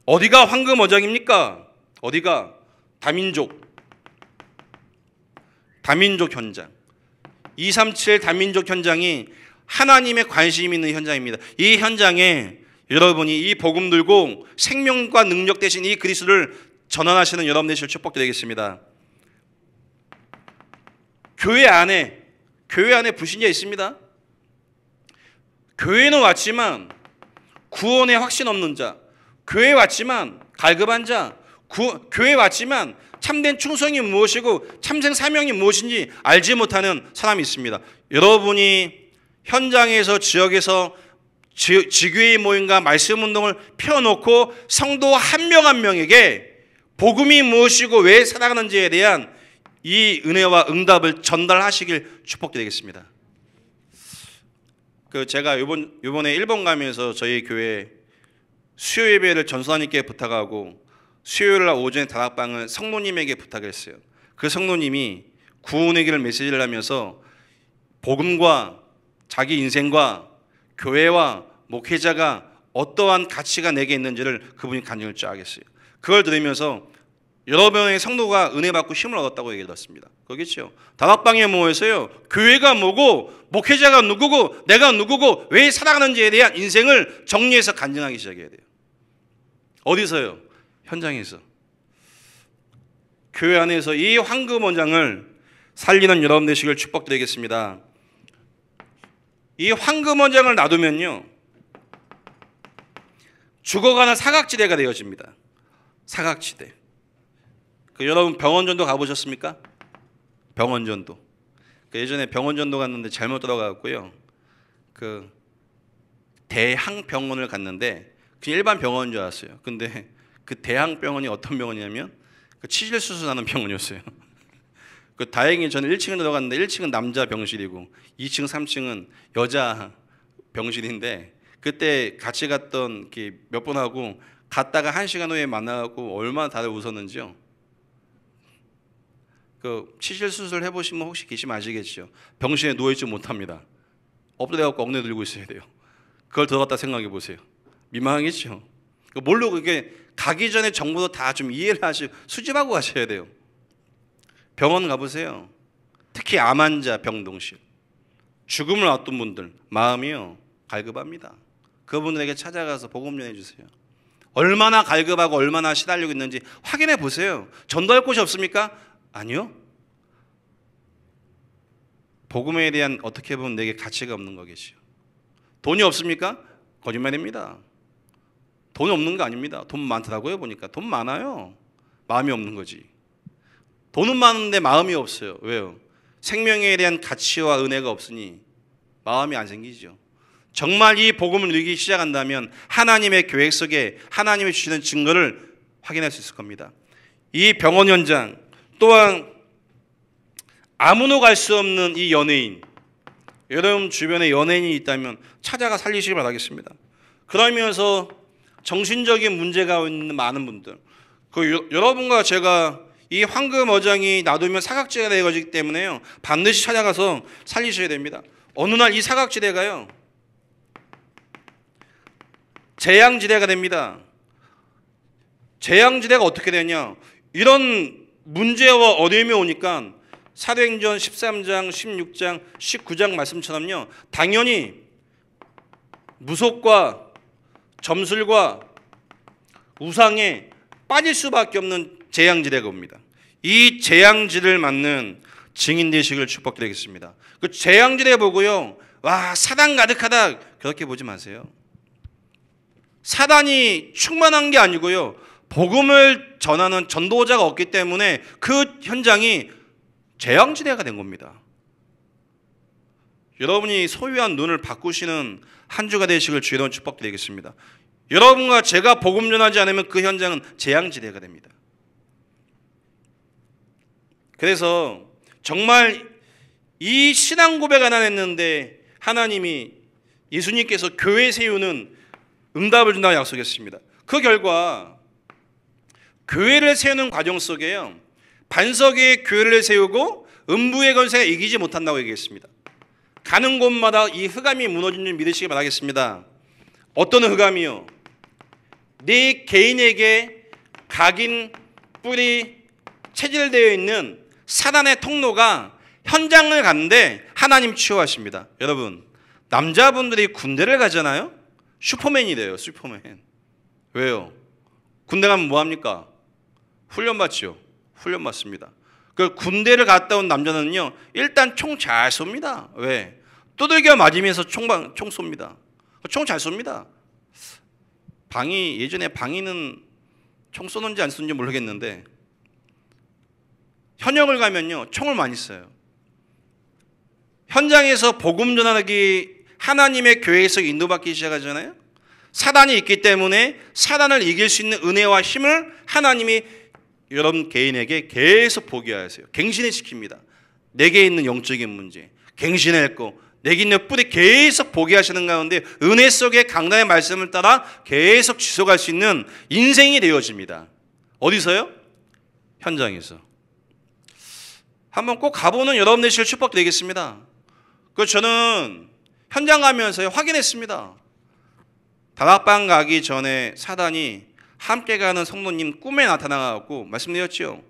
[SPEAKER 1] 어디가 황금어장입니까? 어디가? 다민족 현장. 237 다민족 현장이 하나님의 관심이 있는 현장입니다. 이 현장에 여러분이 이 복음 들고 생명과 능력 대신 이 그리스도를 전환하시는 여러분 되실 축복드리겠습니다. 교회 안에 불신자 있습니다. 교회는 왔지만 구원의 확신 없는 자, 교회 왔지만 갈급한 자, 교회 왔지만 참된 충성이 무엇이고 참된 사명이 무엇인지 알지 못하는 사람이 있습니다. 여러분이 현장에서 지역에서 지교의 모임과 말씀 운동을 펴놓고 성도 한 명 한 명에게 복음이 무엇이고 왜 살아가는지에 대한 이 은혜와 응답을 전달하시길 축복드리겠습니다. 제가 이번에 일본 가면서 저희 교회 수요 예배를 전수사님께 부탁하고 수요일 날 오전에 다락방을 성도님에게 부탁했어요. 그 성도님이 구원의 길을 메시지를 하면서 복음과 자기 인생과 교회와 목회자가 어떠한 가치가 내게 있는지를 그분이 간증을 쫙 했어요. 그걸 들으면서 여러분의 성도가 은혜 받고 힘을 얻었다고 얘기를 들었습니다. 그렇겠죠? 다락방에 모여서요, 교회가 뭐고 목회자가 누구고 내가 누구고 왜 살아가는지에 대한 인생을 정리해서 간증하기 시작해야 돼요. 어디서요? 현장에서. 교회 안에서 이 황금원장을 살리는 여러분 되시길 축복드리겠습니다. 이 황금원장을 놔두면요, 죽어가는 사각지대가 되어집니다. 사각지대. 여러분 병원전도 가보셨습니까? 병원전도. 예전에 병원전도 갔는데 잘못 들어가고요. 대항병원을 갔는데 그냥 일반 병원인 줄 알았어요. 근데 그 대항병원이 어떤 병원이냐면 치질 수술하는 병원이었어요. 다행히 저는 1층에 들어갔는데 1층은 남자 병실이고 2층, 3층은 여자 병실인데 그때 같이 갔던 몇 분하고 갔다가 1시간 후에 만나고 얼마나 다들 웃었는지요. 치질 수술 해보시면 혹시 계시면 아시겠죠. 병실에 누워있지 못합니다. 엎드려갖고 엉덩이 들고 있어야 돼요. 그걸 들어갔다 생각해 보세요. 민망하겠죠. 모르고 그게 가기 전에 정보도 다 좀 이해를 하시고 수집하고 가셔야 돼요. 병원 가보세요. 특히 암 환자 병동실, 죽음을 앞둔 분들 마음이요 갈급합니다. 그분들에게 찾아가서 복음 전해주세요. 얼마나 갈급하고 얼마나 시달리고 있는지 확인해 보세요. 전도할 곳이 없습니까? 아니요. 복음에 대한 어떻게 보면 내게 가치가 없는 거겠죠. 돈이 없습니까? 거짓말입니다. 돈 없는 거 아닙니다. 돈 많더라고요. 보니까 돈 많아요. 마음이 없는 거지. 돈은 많은데 마음이 없어요. 왜요? 생명에 대한 가치와 은혜가 없으니 마음이 안 생기죠. 정말 이 복음을 누리기 시작한다면 하나님의 계획 속에 하나님이 주시는 증거를 확인할 수 있을 겁니다. 이 병원 현장, 또한 아무나 갈 수 없는 이 연예인, 여러분 주변에 연예인이 있다면 찾아가 살리시길 바라겠습니다. 그러면서 정신적인 문제가 있는 많은 분들, 여러분과 제가 이 황금어장이 놔두면 사각지대가 되어지기 때문에요, 반드시 찾아가서 살리셔야 됩니다. 어느 날 이 사각지대가요 재앙지대가 됩니다. 재앙지대가 어떻게 되냐, 이런 문제와 어려움이 오니까 사도행전 13장, 16장, 19장 말씀처럼요, 당연히 무속과 점술과 우상에 빠질 수밖에 없는 재앙지대가 옵니다. 이 재앙지대를 맞는 증인 되시길 축복드리겠습니다. 그 재앙지대 보고요, 와 사단 가득하다 그렇게 보지 마세요. 사단이 충만한 게 아니고요, 복음을 전하는 전도자가 없기 때문에 그 현장이 재앙지대가 된 겁니다. 여러분이 소유한 눈을 바꾸시는 한 주가 되시길 주의 축복드리겠습니다. 여러분과 제가 복음 전하지 않으면 그 현장은 재앙지대가 됩니다. 그래서 정말 이 신앙 고백 하나 했는데 하나님이, 예수님께서 교회 세우는 응답을 준다고 약속했습니다. 그 결과 교회를 세우는 과정 속에요, 반석의 교회를 세우고 음부의 권세가 이기지 못한다고 얘기했습니다. 가는 곳마다 이 흑암이 무너진 줄 믿으시기 바라겠습니다. 어떤 흑암이요? 네 개인에게 각인, 뿌리, 체질되어 있는 사단의 통로가 현장을 갔는데 하나님 치유하십니다. 여러분, 남자분들이 군대를 가잖아요. 슈퍼맨이 돼요. 슈퍼맨. 왜요? 군대 가면 뭐합니까? 훈련 받죠. 훈련 받습니다. 그 군대를 갔다 온 남자는요, 일단 총 잘 쏩니다. 왜? 두들겨 맞으면서 총 쏩니다. 총 잘 쏩니다. 예전에 방위는 총 쏘는지 안 쏘는지 모르겠는데 현역을 가면요 총을 많이 쏴요. 현장에서 복음 전하기, 하나님의 교회에서 인도받기 시작하잖아요. 사단이 있기 때문에 사단을 이길 수 있는 은혜와 힘을 하나님이 여러분 개인에게 계속 보게 하세요. 갱신을 시킵니다. 내게 있는 영적인 문제 갱신했고, 내게 있는 뿌리 계속 보게 하시는 가운데 은혜 속에 강단의 말씀을 따라 계속 지속할 수 있는 인생이 되어집니다. 어디서요? 현장에서. 한번 꼭 가보는 여러분 되시길 축복드리겠습니다. 저는 현장 가면서 확인했습니다. 다락방 가기 전에 사단이 함께 가는 성도님 꿈에 나타나고 말씀드렸죠.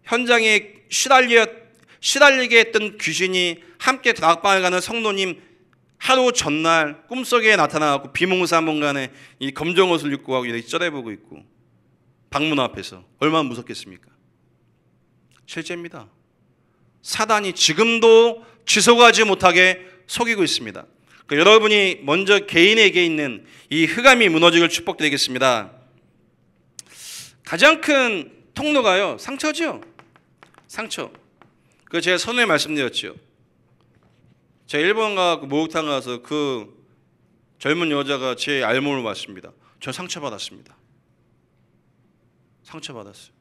[SPEAKER 1] 현장에 시달리게 했던 귀신이 함께 다락방에 가는 성도님 하루 전날 꿈속에 나타나고 비몽사몽간에 이 검정 옷을 입고 하고 이렇게 쩌려보고 있고 방문 앞에서 얼마나 무섭겠습니까? 실제입니다. 사단이 지금도 지속하지 못하게 속이고 있습니다. 여러분이 먼저 개인에게 있는 이 흑암이 무너지길 축복드리겠습니다. 가장 큰 통로가요, 상처죠. 상처. 제가 선후에 말씀드렸죠. 제가 일본 가고 목욕탕 가서 그 젊은 여자가 제 알몸을 봤습니다. 저 상처받았습니다. 상처받았어요.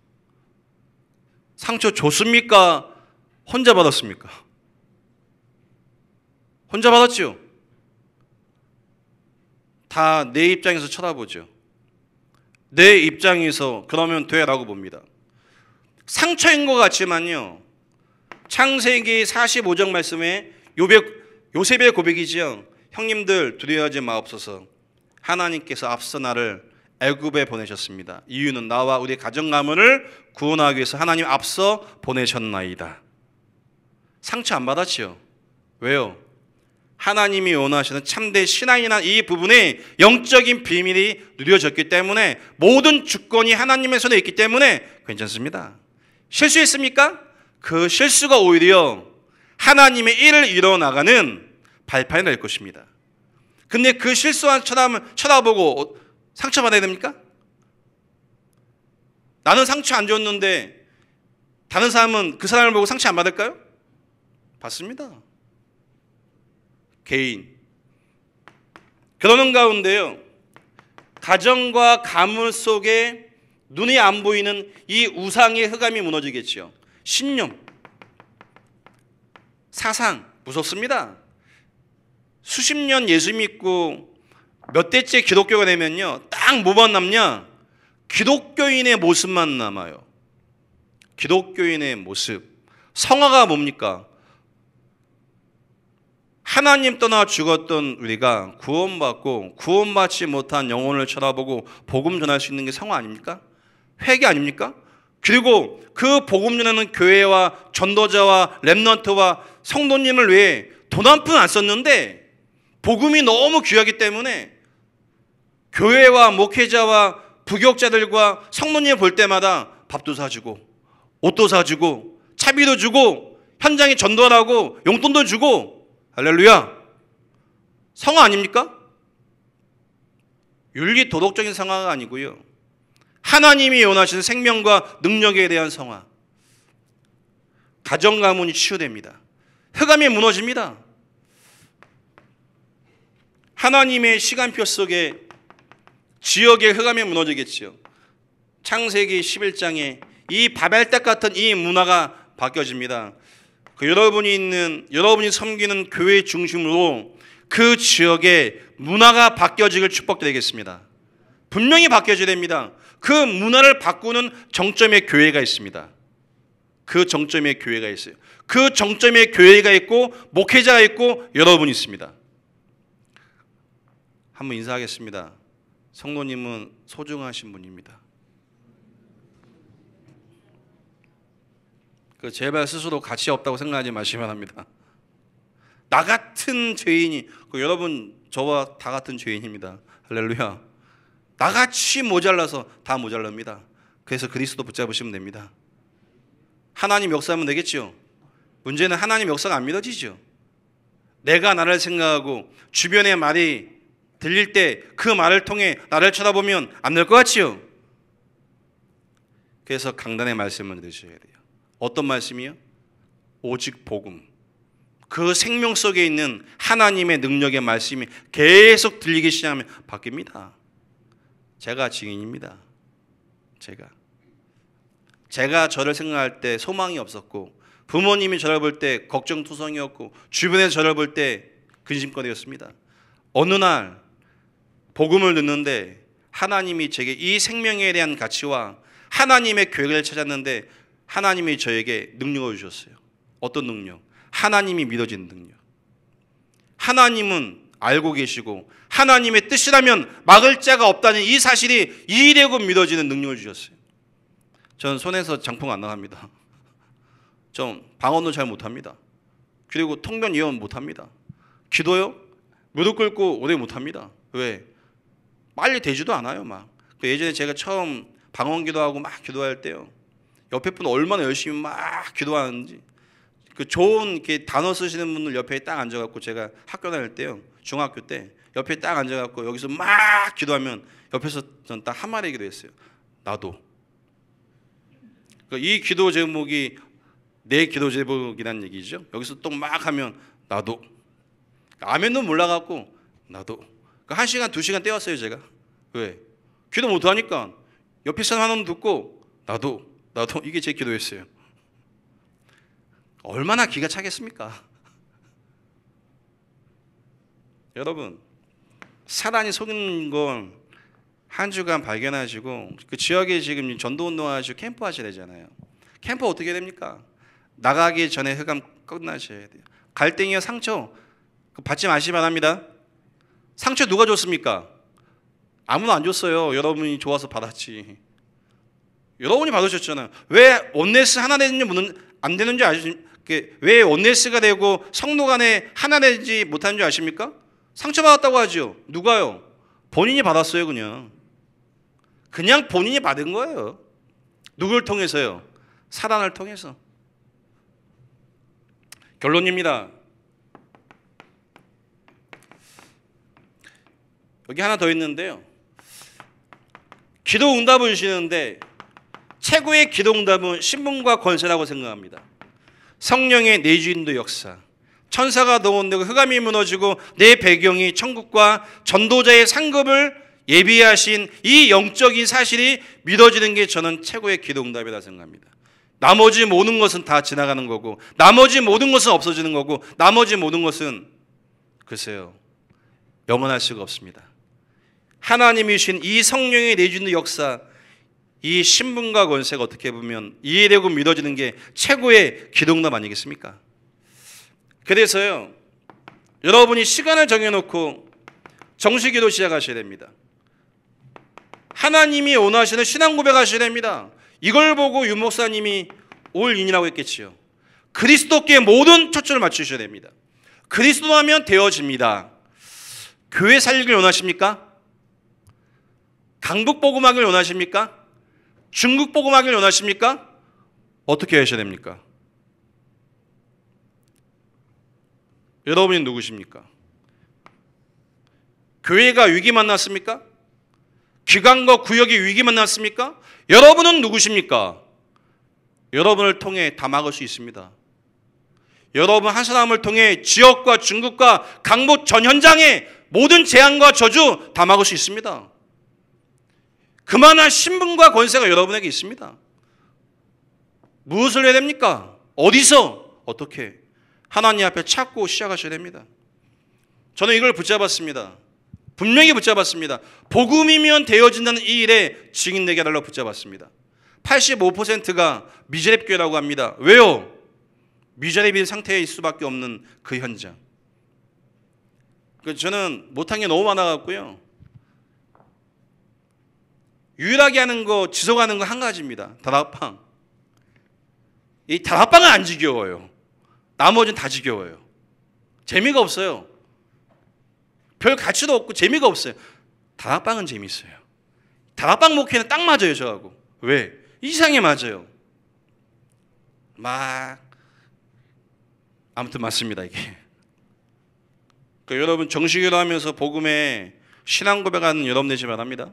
[SPEAKER 1] 상처 줬습니까? 혼자 받았습니까? 혼자 받았죠. 다 내 입장에서 쳐다보죠. 내 입장에서 그러면 돼라고 봅니다. 상처인 것 같지만요, 창세기 45장 말씀에 요셉의 고백이지요. 형님들 두려워하지 마옵소서. 하나님께서 앞서 나를 애굽에 보내셨습니다. 이유는 나와 우리 가정 가문을 구원하기 위해서 하나님 앞서 보내셨나이다. 상처 안 받았지요. 왜요? 하나님이 원하시는 참된 신앙이란 이 부분에 영적인 비밀이 누려졌기 때문에 모든 주권이 하나님의 손에 있기 때문에 괜찮습니다. 실수했습니까? 그 실수가 오히려 하나님의 일을 이뤄나가는 발판이 될 것입니다. 근데 그 실수한 쳐다보고 상처받아야 됩니까? 나는 상처 안 줬는데 다른 사람은 그 사람을 보고 상처 안 받을까요? 받습니다. 개인. 그러는 가운데요, 가정과 가문 속에 눈이 안 보이는 이 우상의 흑암이 무너지겠죠. 신념, 사상, 무섭습니다. 수십 년 예수 믿고 몇 대째 기독교가 되면요, 딱 뭐만 남냐? 기독교인의 모습만 남아요. 기독교인의 모습. 성화가 뭡니까? 하나님 떠나 죽었던 우리가 구원받고 구원받지 못한 영혼을 쳐다보고 복음 전할 수 있는 게 성화 아닙니까? 회개 아닙니까? 그리고 그 복음 전하는 교회와 전도자와 렘넌트와 성도님을 위해 돈 한 푼 안 썼는데 복음이 너무 귀하기 때문에 교회와 목회자와 부교육자들과 성도님을 볼 때마다 밥도 사주고 옷도 사주고 차비도 주고 현장에 전도하라고 용돈도 주고. 할렐루야. 성화 아닙니까? 윤리 도덕적인 성화가 아니고요, 하나님이 원하시는 생명과 능력에 대한 성화. 가정 가문이 치유됩니다. 흑암이 무너집니다. 하나님의 시간표 속에 지역의 흑암이 무너지겠지요. 창세기 11장에 이 바벨탑 같은 이 문화가 바뀌어집니다. 여러분이 섬기는 교회 중심으로 그 지역의 문화가 바뀌어지길 축복드리겠습니다. 분명히 바뀌어져야 됩니다. 그 문화를 바꾸는 정점의 교회가 있습니다. 그 정점의 교회가 있어요. 그 정점의 교회가 있고 목회자가 있고 여러분이 있습니다. 한번 인사하겠습니다. 성도님은 소중하신 분입니다. 제발 스스로 가치 없다고 생각하지 마시면 합니다. 나 같은 죄인이, 여러분 저와 다 같은 죄인입니다. 할렐루야. 나같이 모자라서 다 모자랍니다. 그래서 그리스도 붙잡으시면 됩니다. 하나님 역사하면 되겠죠. 문제는 하나님 역사가 안 믿어지죠. 내가 나를 생각하고 주변의 말이 들릴 때 그 말을 통해 나를 쳐다보면 안 될 것 같지요. 그래서 강단의 말씀을 들으셔야 돼요. 어떤 말씀이요? 오직 복음. 그 생명 속에 있는 하나님의 능력의 말씀이 계속 들리기 시작하면 바뀝니다. 제가 증인입니다. 제가 저를 생각할 때 소망이 없었고, 부모님이 저를 볼 때 걱정투성이었고, 주변에서 저를 볼 때 근심거리였습니다. 어느 날 복음을 듣는데 하나님이 제게 이 생명에 대한 가치와 하나님의 계획을 찾았는데 하나님이 저에게 능력을 주셨어요. 어떤 능력? 하나님이 믿어지는 능력. 하나님은 알고 계시고 하나님의 뜻이라면 막을 자가 없다는 이 사실이 이되고 믿어지는 능력을 주셨어요. 저는 손에서 장풍 안 나갑니다. 좀 방언도 잘 못합니다. 그리고 통변 예언 못합니다. 기도요? 무릎 꿇고 오래 못합니다. 왜? 빨리 되지도 않아요. 막 예전에 제가 처음 방언 기도하고 막 기도할 때요, 옆에 분 얼마나 열심히 막 기도하는지, 그 좋은 이렇게 단어 쓰시는 분들 옆에 딱 앉아갖고, 제가 학교 다닐 때요, 중학교 때 옆에 딱 앉아갖고 여기서 막 기도하면 옆에서 전 딱 한 마디 기도했어요. 나도. 그러니까 이 기도 제목이 내 기도 제목이라는 얘기죠. 여기서 또 막 하면 나도. 아멘도 몰라갖고 나도. 1시간 2시간 떼었어요 제가. 왜? 기도 못하니까 옆에 사람 하나는 듣고 나도 이게 제 기도였어요. 얼마나 기가 차겠습니까? 여러분, 사단이 속이는 건 한 주간 발견하시고, 그 지역에 지금 전도운동 하시고 캠프 하셔야 되잖아요. 캠프 어떻게 됩니까? 나가기 전에 흑암 끝나셔야 돼요. 갈등이요, 상처 받지 마시기 바랍니다. 상처 누가 줬습니까? 아무나 안 줬어요. 여러분이 좋아서 받았지. 여러분이 받으셨잖아요. 왜 원네스 하나 되는지 안 되는지 왜 원네스가 되고 성도 간에 하나 되지 못하는 줄 아십니까? 상처받았다고 하죠. 누가요? 본인이 받았어요. 그냥 본인이 받은 거예요. 누굴 통해서요? 사단을 통해서. 결론입니다. 여기 하나 더 있는데요, 기도 응답을 주시는데 최고의 기도 응답은 신분과 권세라고 생각합니다. 성령의 내주인도 역사, 천사가 동원되고 흑암이 무너지고 내 배경이 천국과 전도자의 상급을 예비하신 이 영적인 사실이 믿어지는 게 저는 최고의 기도 응답이라 생각합니다. 나머지 모든 것은 다 지나가는 거고, 나머지 모든 것은 없어지는 거고, 나머지 모든 것은 글쎄요, 영원할 수가 없습니다. 하나님이 주신 이 성령이 내주는 역사, 이 신분과 권세가 어떻게 보면 이해되고 믿어지는 게 최고의 기도응답 아니겠습니까? 그래서요, 여러분이 시간을 정해놓고 정식기도 시작하셔야 됩니다. 하나님이 원하시는 신앙 고백하셔야 됩니다. 이걸 보고 유 목사님이 올인이라고 했겠지요. 그리스도께 모든 초점을 맞추셔야 됩니다. 그리스도 하면 되어집니다. 교회 살기를 원하십니까? 강북 복음하기를 원하십니까? 중국 복음하기를 원하십니까? 어떻게 하셔야 됩니까? 여러분이 누구십니까? 교회가 위기 만났습니까? 기관과 구역이 위기 만났습니까? 여러분은 누구십니까? 여러분을 통해 다 막을 수 있습니다. 여러분 한 사람을 통해 지역과 중국과 강북 전 현장의 모든 재앙과 저주 다 막을 수 있습니다. 그만한 신분과 권세가 여러분에게 있습니다. 무엇을 해야 됩니까? 어디서? 어떻게? 하나님 앞에 찾고 시작하셔야 됩니다. 저는 이걸 붙잡았습니다. 분명히 붙잡았습니다. 복음이면 되어진다는 이 일에 증인되게 하려고 붙잡았습니다. 85%가 미자립 교회라고 합니다. 왜요? 미자립의 상태에 있을 수밖에 없는 그 현장. 저는 못한 게 너무 많아갖고요. 유일하게 하는 거, 지속하는 거 한 가지입니다. 다락방. 이 다락방은 안 지겨워요. 나머지는 다 지겨워요. 재미가 없어요. 별 가치도 없고 재미가 없어요. 다락방은 재미있어요. 다락방 목회는 딱 맞아요, 저하고. 왜? 이상에 맞아요. 아무튼 맞습니다, 이게. 그러니까 여러분 정식으로 하면서 복음에 신앙 고백하는 여러분 되시 바랍니다.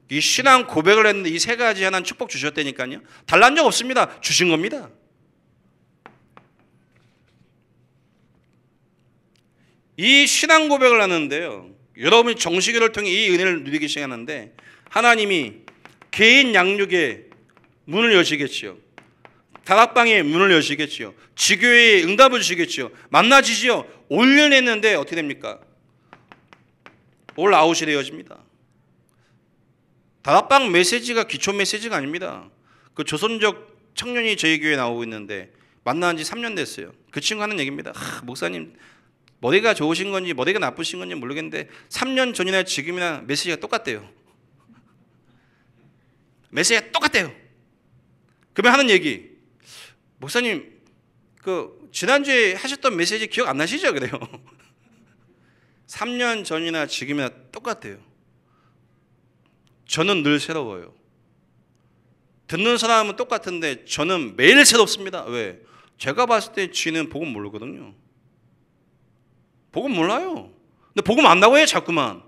[SPEAKER 1] 이 신앙 고백을 했는데 이 세 가지 하나는 축복 주셨다니까요. 달란 적 없습니다. 주신 겁니다. 이 신앙 고백을 하는데요, 여러분이 정식을 통해 이 은혜를 누리기 시작하는데 하나님이 개인 양육의 문을 여시겠지요. 다락방의 문을 여시겠지요. 지교회의 응답을 주시겠지요. 만나지지요. 올려냈는데 어떻게 됩니까? 올 아웃이 되어집니다. 다락방 메시지가 기초 메시지가 아닙니다. 그 조선족 청년이 저희 교회에 나오고 있는데 만난 지 3년 됐어요. 그 친구 하는 얘기입니다. 목사님 머리가 좋으신 건지 머리가 나쁘신 건지 모르겠는데 3년 전이나 지금이나 메시지가 똑같대요. 메시지가 똑같대요. 그러면 하는 얘기, 목사님 그 지난주에 하셨던 메시지 기억 안 나시죠? 그래요. 3년 전이나 지금이나 똑같대요. 저는 늘 새로워요. 듣는 사람은 똑같은데 저는 매일 새롭습니다. 왜? 제가 봤을 때 쥐는 복음 모르거든요. 복음 몰라요. 근데 복음 안다고 해요, 자꾸만.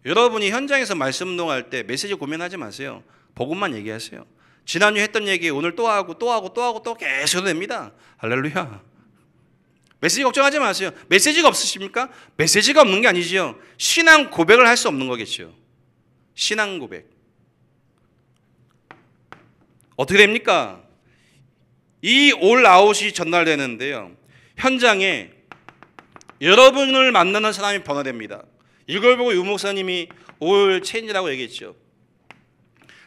[SPEAKER 1] 여러분이 현장에서 말씀 운동할 때 메시지 고민하지 마세요. 복음만 얘기하세요. 지난주 했던 얘기 오늘 또 하고 또 계속 됩니다. 할렐루야. 메시지 걱정하지 마세요. 메시지가 없으십니까? 메시지가 없는 게 아니지요. 신앙 고백을 할 수 없는 거겠죠. 신앙 고백. 어떻게 됩니까? 이 올 아웃이 전달되는데요, 현장에 여러분을 만나는 사람이 변화됩니다. 이걸 보고 유 목사님이 올 체인지라고 얘기했죠.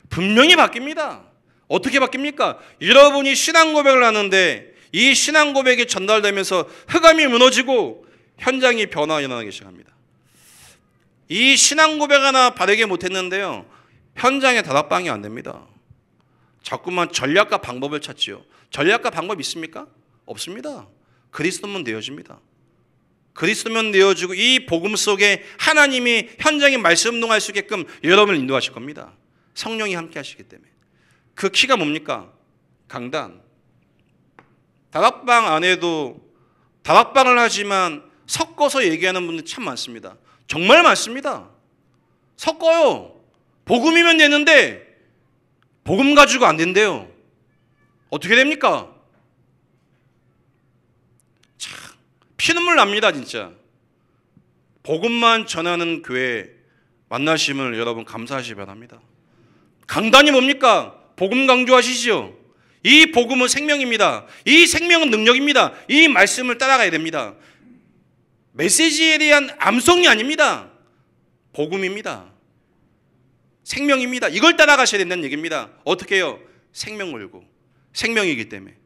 [SPEAKER 1] 분명히 바뀝니다. 어떻게 바뀝니까? 여러분이 신앙 고백을 하는데 이 신앙 고백이 전달되면서 흑암이 무너지고 현장이 변화가 일어나기 시작합니다. 이 신앙 고백 하나 바르게 못했는데요, 현장에 다락방이 안 됩니다. 자꾸만 전략과 방법을 찾지요. 전략과 방법 있습니까? 없습니다. 그리스도면 되어집니다. 그리스도면 되어지고 이 복음 속에 하나님이 현장에 말씀 운동할 수 있게끔 여러분을 인도하실 겁니다. 성령이 함께 하시기 때문에. 그 키가 뭡니까? 강단. 다락방 안에도 다락방을 하지만 섞어서 얘기하는 분들 참 많습니다. 정말 많습니다. 섞어요. 복음이면 되는데 복음 가지고 안 된대요. 어떻게 됩니까? 참 피눈물 납니다, 진짜. 복음만 전하는 교회 만나심을 여러분 감사하시기 바랍니다. 강단이 뭡니까? 복음 강조하시죠. 이 복음은 생명입니다. 이 생명은 능력입니다. 이 말씀을 따라가야 됩니다. 메시지에 대한 암송이 아닙니다. 복음입니다. 생명입니다. 이걸 따라가셔야 된다는 얘기입니다. 어떻게 해요? 생명 걸고. 생명이기 때문에.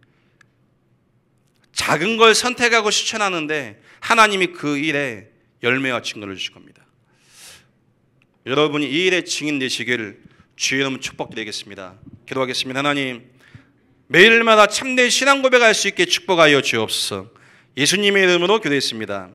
[SPEAKER 1] 작은 걸 선택하고 실천하는데 하나님이 그 일에 열매와 증거를 주실 겁니다. 여러분이 이 일에 증인 되시기를 주의 이름 축복드리겠습니다. 기도하겠습니다. 하나님, 매일마다 참된 신앙 고백할 수 있게 축복하여 주옵소서. 예수님의 이름으로 기도했습니다.